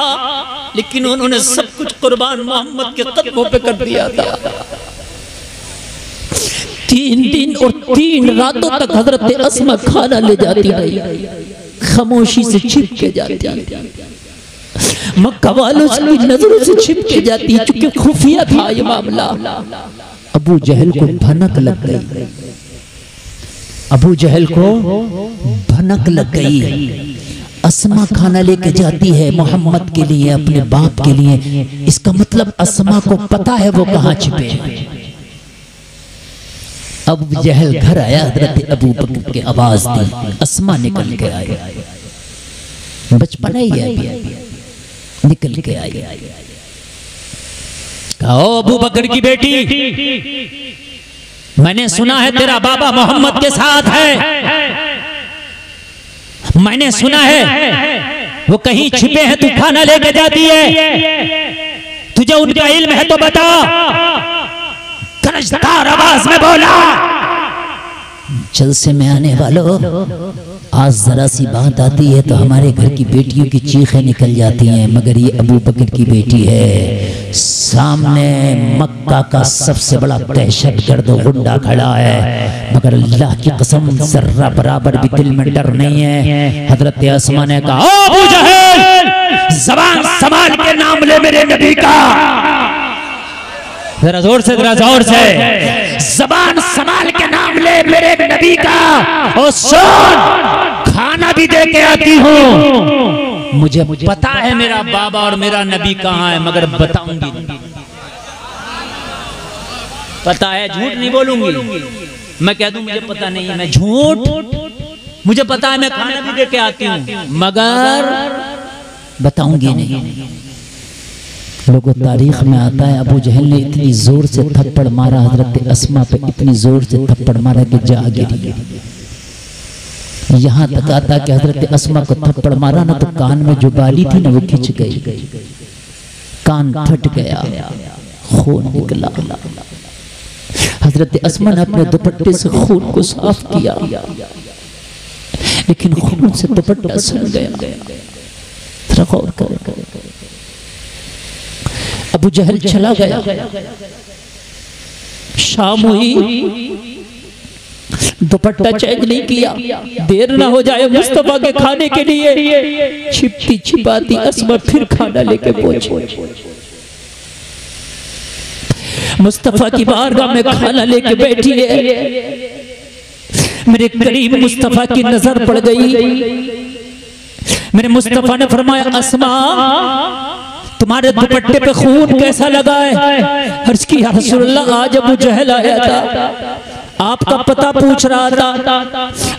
लेकिन उन्होंने सब कुछ कुर्बान मोहम्मद के कदमों पे कर दिया था। 3 दिन और 3 रातों तक हजरत अस्मा खाना ले जाती रही, खामोशी से छिप के जाती, मक्का वालों की नजरों से छिप के जाती, चूंकि खुफिया था ये मामला। अबू जहल को भनक लग गई, अबू जहल को भनक लग गई। अस्मा खाना लेके जाती है मोहम्मद के लिए, अपने बाप के लिए। इसका मतलब अस्मा को पता है वो कहाँ छिपे हैं। अबू जहल घर आया, हजरत अबू बकर की आवाज दी, अस्मा निकल के आई। बचपना ही है, निकल के आई। कहो अबू बकर की बेटी, मैंने सुना है तेरा बाबा मोहम्मद के साथ है। मैंने सुना है वो कहीं छिपे हैं, तू खाना लेके जाती है, तुझे उनका इल्म है तो बता। गरजदार आवाज में बोला, जलसे में आने वालों, आज जरा सी बात आती है तो हमारे घर की बेटियों की चीखें निकल जाती हैं, मगर ये अबू बकर की बेटी है। सामने मक्का का सबसे बड़ा दहशतगर्द गुंडा खड़ा है, मगर अल्लाह की कसम जर्रा बराबर भी दिल में डर नहीं है। हजरत अस्मा ने कहा, अबू जहल ज़बान संभाल के नाम ले मेरे नबी का। जरा जोर से, जरा जोर से, ज़बान संभाल के नाम ले मेरे नबी का। और सुन, खाना भी दे के आती हूँ। मुझे पता है मेरा बाबा और मेरा नबी कहाँ है, मगर बताऊंगी नहीं। पता है, झूठ नहीं बोलूंगी। मैं कह दूं मुझे पता नहीं है, मैं झूठ। मुझे पता है मैं खाना भी दे के आती हूँ, मगर बताऊंगी नहीं। लोगों तारीख में आता है अबू जहल ने इतनी जोर से थप्पड़ मारा हजरत अस्मा पे, इतनी जोर से थप्पड़ मारा कि जा गिरी। यहाँ तक आता कि हजरत अस्मा को थप्पड़ मारा ना तो कान में जो बाली थी ना वो खिंच गई, कान फट गया, खून निकला। हजरत अस्मा ने अपने दुपट्टे से खून को साफ किया, लेकिन खून से दुपट्टा सड़ गया। गौर करें, अबू जहल चला गया। शाम हुई, दुपट्टा चेंज नहीं किया, देर ना हो जाए मुस्तफा के खाने के लिए। छिपती छिपाती अस्मा फिर खाना लेके पहुंची। मुस्तफा की बारगाह में खाना लेके बैठी है। मेरे करीब मुस्तफा की नजर पड़ गई। मेरे मुस्तफा ने फरमाया, अस्मा तुम्हारे दुपट्टे पे खून कैसा लगा है? अर्ज़ की या रसूलल्लाह, आज अबू जहल आया था, आपका पता पूछ रहा था।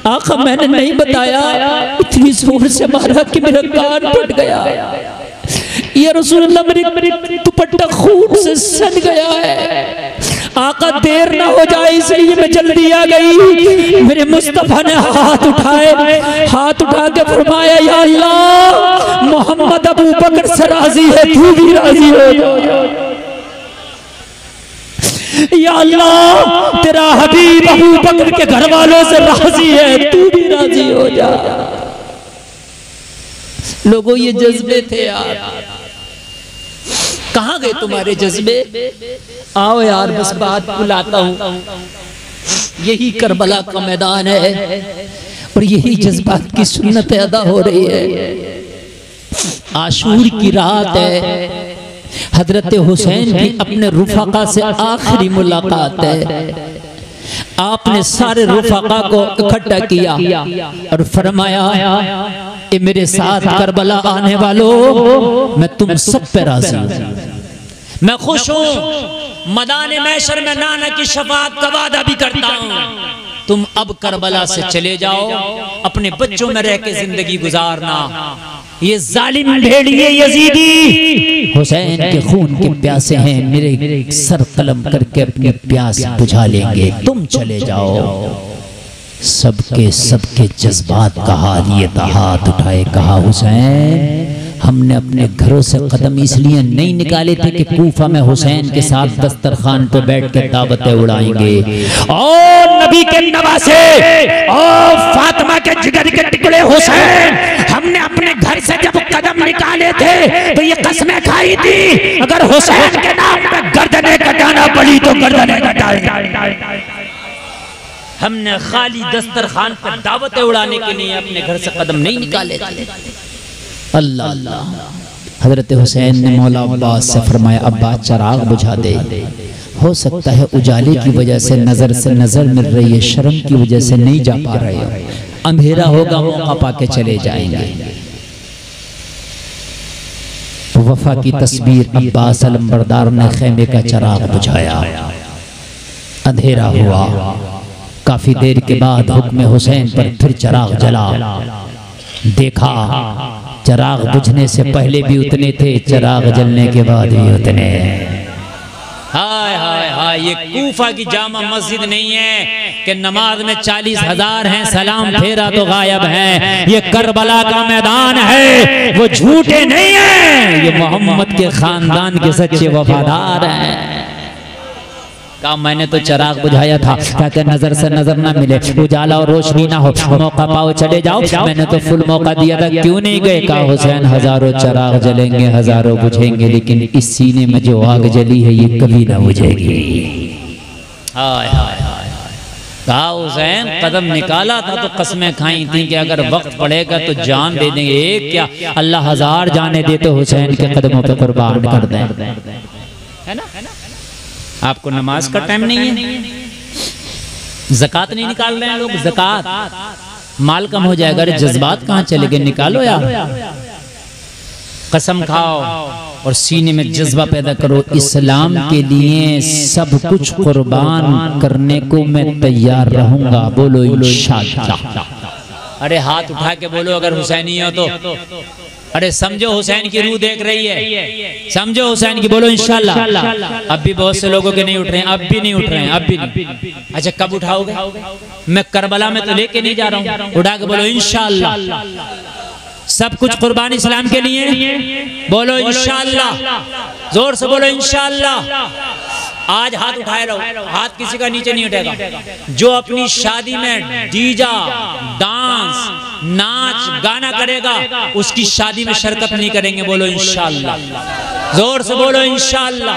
आका मैंने नहीं बताया, इतनी जोर से मारा कि मेरा कान फट गया। या रसूलल्लाह मेरी दुपट्टा खून से सन गया है। आका देर ना हो जाए इसलिए मैं जल्दी आ गई। मेरे मुस्तफा ने हाथ उठाए, हाथ उठा के फरमाया, या अल्लाह मोहम्मद अबू बकर से राजी है, तू भी राजी हो जा। या अल्लाह तेरा हबीब अबू बकर के घर वालों से राजी है, तू भी राजी हो जा। लोगों ये जज्बे थे यार, कहाँ गए तुम्हारे जज्बे? आओ यार बस बात बुलाता हूँ। यही करबला का मैदान है और यही जज्बात की सुन्नत अदा हो रही है। आशूर की रात है, हजरत हुसैन की अपने रुफाका से आखिरी मुलाकात है। आपने सारे रुफाका को इकट्ठा किया और फरमाया, ए मेरे साथ करबला आने वालों, मैं तुम सब पे राजी हूं, मैं खुश हूं। मैदान महशर में नाना की शफाअत का वादा भी करता हूं। तुम अब करबला से चले जाओ, अपने बच्चों में रह के जिंदगी गुजारना। ये जालिम भेड़िए यजीदी हुसैन के खून के प्यासे हैं, मेरे सर कलम करके अपनी प्यास बुझा लेंगे, तुम चले जाओ। सबके सबके जज्बात का हाल ये था। हाथ उठाए कहा, हुसैन हमने अपने घरों से कदम इसलिए नहीं निकाले थे कि कूफा में हुसैन के साथ दस्तरखान पे बैठ के दावतें उड़ाएंगे। और नबी के नवासे और फातिमा के जिगर के टुकड़े हुसैन, हमने अपने घर से जब कदम निकाले थे तो ये कसमें खाई थी, अगर हुसैन के नाम पे गर्दनें कटाना पड़ी तो गर्दनें कटाएंगे। हमने खाली दस्तरखान पर दावतें उड़ाने के लिए अपने घर से कदम नहीं निकाले थे। अल्लाह अल्लाह। हजरत हुसैन ने मौला अब्बास से फरमाया, अब्बास चराग बुझा दे। हो सकता है उजाले की वजह से नजर मिल रही है, शर्म की वजह से नहीं जा पा रहे हो, अंधेरा होगा मौका पाके चले जाएंगे। वफा की तस्वीर अब्बास अलंबरदार ने खेमे का चिराग बुझाया, अंधेरा हुआ। काफी देर के बाद हुक्म हुसैन पर फिर चिराग जला, देखा चिराग बुझने से पहले भी उतने थे, चिराग जलने के बाद भी उतने। हाय हाय हाय, ये कूफा की जामा मस्जिद नहीं है कि नमाज में 40,000 हैं, सलाम फेरा तो गायब है। ये करबला का मैदान है, वो झूठे नहीं है, ये मोहम्मद के खानदान के सच्चे वफादार हैं। कहा मैंने तो चिराग बुझाया था ताकि नजर से नजर ना मिले, उजाला और रोशनी ना हो, मौका पाओ चले जाओ। मैंने तो फुल मौका दिया था, क्यों नहीं गए? कहा हुसैन हजारों चिराग जलेंगे, हजारों बुझेंगे, लेकिन इस सीने में जो आग जली है ये कभी ना बुझेगी। हाय हाय हाय, कहा हुसैन कदम निकाला था तो कसमें खाई थी कि अगर वक्त पड़ेगा तो जान दे देंगे। एक क्या अल्लाह 1000 जाने दे तो हुसैन के कदमों पे कुर्बान कर दें, है ना? आपको नमाज का टाइम नहीं है, ज़कात नहीं निकाल रहे हैं लोग, ज़कात माल कम हो जाएगा। अरे जज्बात कहाँ चले गए? निकालो यार, कसम खाओ और सीने में जज्बा पैदा करो, इस्लाम के लिए सब कुछ कुर्बान करने को मैं तैयार रहूंगा। बोलो इंशाअल्लाह। अरे हाथ उठा के बोलो अगर हुसैनी हो तो। अरे समझो हुसैन की रूह देख रही है, समझो हुसैन की, बोलो इंशाअल्लाह। अब भी बहुत से लोगों के नहीं उठ रहे हैं, अब भी नहीं उठ रहे हैं, अब भी नहीं। अच्छा कब उठाओगे? मैं करबला में तो लेके नहीं जा रहा हूँ, उठा के बोलो इंशाअल्लाह। सब कुछ कुर्बान इस्लाम के लिए, बोलो इंशाअल्लाह, जोर से बोलो इंशाअल्लाह। आज हाथ उठाए रहो, हाथ किसी का नीचे नहीं उठेगा। जो अपनी शादी में डीजा डांस नाच गाना करेगा उसकी शादी में शिरकत नहीं करेंगे, बोलो इंशाअल्लाह, जोर से बोलो इंशाअल्लाह।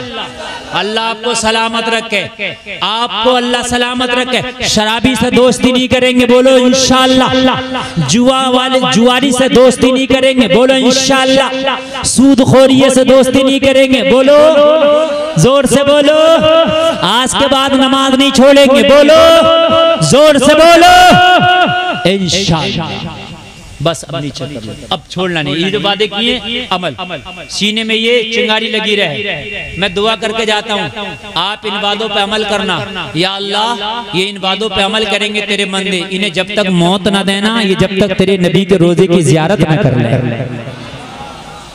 अल्लाह आपको सलामत रखे, आपको अल्लाह सलामत रखे। शराबी से दोस्ती नहीं करेंगे, बोलो इंशाअल्लाह। जुआरी से दोस्ती नहीं करेंगे, बोलो इंशाअल्लाह। सूदखोरी से दोस्ती नहीं करेंगे, बोलो, जोर से बोलो। आज के बाद नमाज नहीं छोड़ेंगे, बोलो, जोर से बोलो इंशाअल्लाह। बस अब नीचे कर लो, अब छोड़ना नहीं। ये जो वादे किए अमल, सीने में ये चिंगारी लगी रहे। मैं दुआ करके जाता हूँ, आप इन वादों पे अमल करना। या अल्लाह ये इन वादों पे अमल करेंगे तेरे बंदे, इन्हें जब तक मौत ना देना, ये जब तक तेरे नबी के रोजे की जियारत ना कर ले।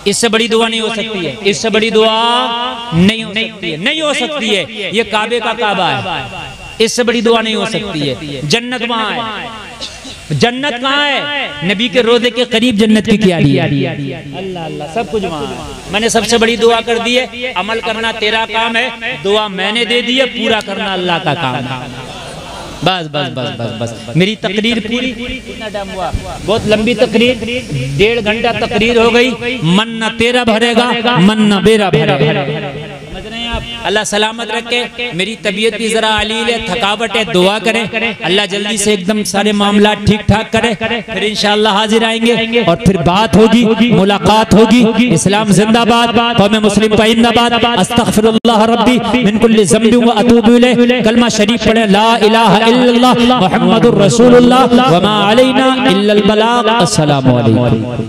इससे बड़ी दुआ नहीं हो सकती है, इससे बड़ी दुआ नहीं हो सकती है, नहीं हो सकती है। ये काबे का काबा है, इससे बड़ी दुआ नहीं हो सकती है। जन्नत वहाँ है, जन्नत कहाँ है? नबी के रोजे के करीब जन्नत की क्यारी है। अल्लाह अल्लाह, सब कुछ वहाँ है। मैंने सबसे बड़ी दुआ कर दी है, अमल करना तेरा काम है, दुआ मैंने दे दी है, पूरा करना अल्लाह का काम है। बस बस बस बस बस मेरी तकरीर पूरी। कितना टाइम हुआ? बहुत लंबी तकरीर, 1.5 घंटा तकरीर हो गई। मन न तेरा भरेगा, मन न मेरा भरेगा। समझ रहे हैं आप? अल्लाह सलामत रखे। मेरी तबीयत भी जरा अलील है, थकावट है, दुआ करें अल्लाह जल्दी से एकदम सारे मामला ठीक ठाक करे, फिर इंशाअल्लाह हाजिर आएंगे और फिर बात होगी, मुलाकात होगी। इस्लाम जिंदाबाद, कौम मुस्लिम जिंदाबाद। अस्तगफिरुल्लाह रब्बी मिन कुल्ली ज़ंबि व अतूबु इलैह। कलमा शरीफ पढ़े, ला इलाहा इल्लल्लाह मुहम्मदुर रसूलुल्लाह व मा अलैना इल्लल बलाग। अस्सलामु अलैकुम।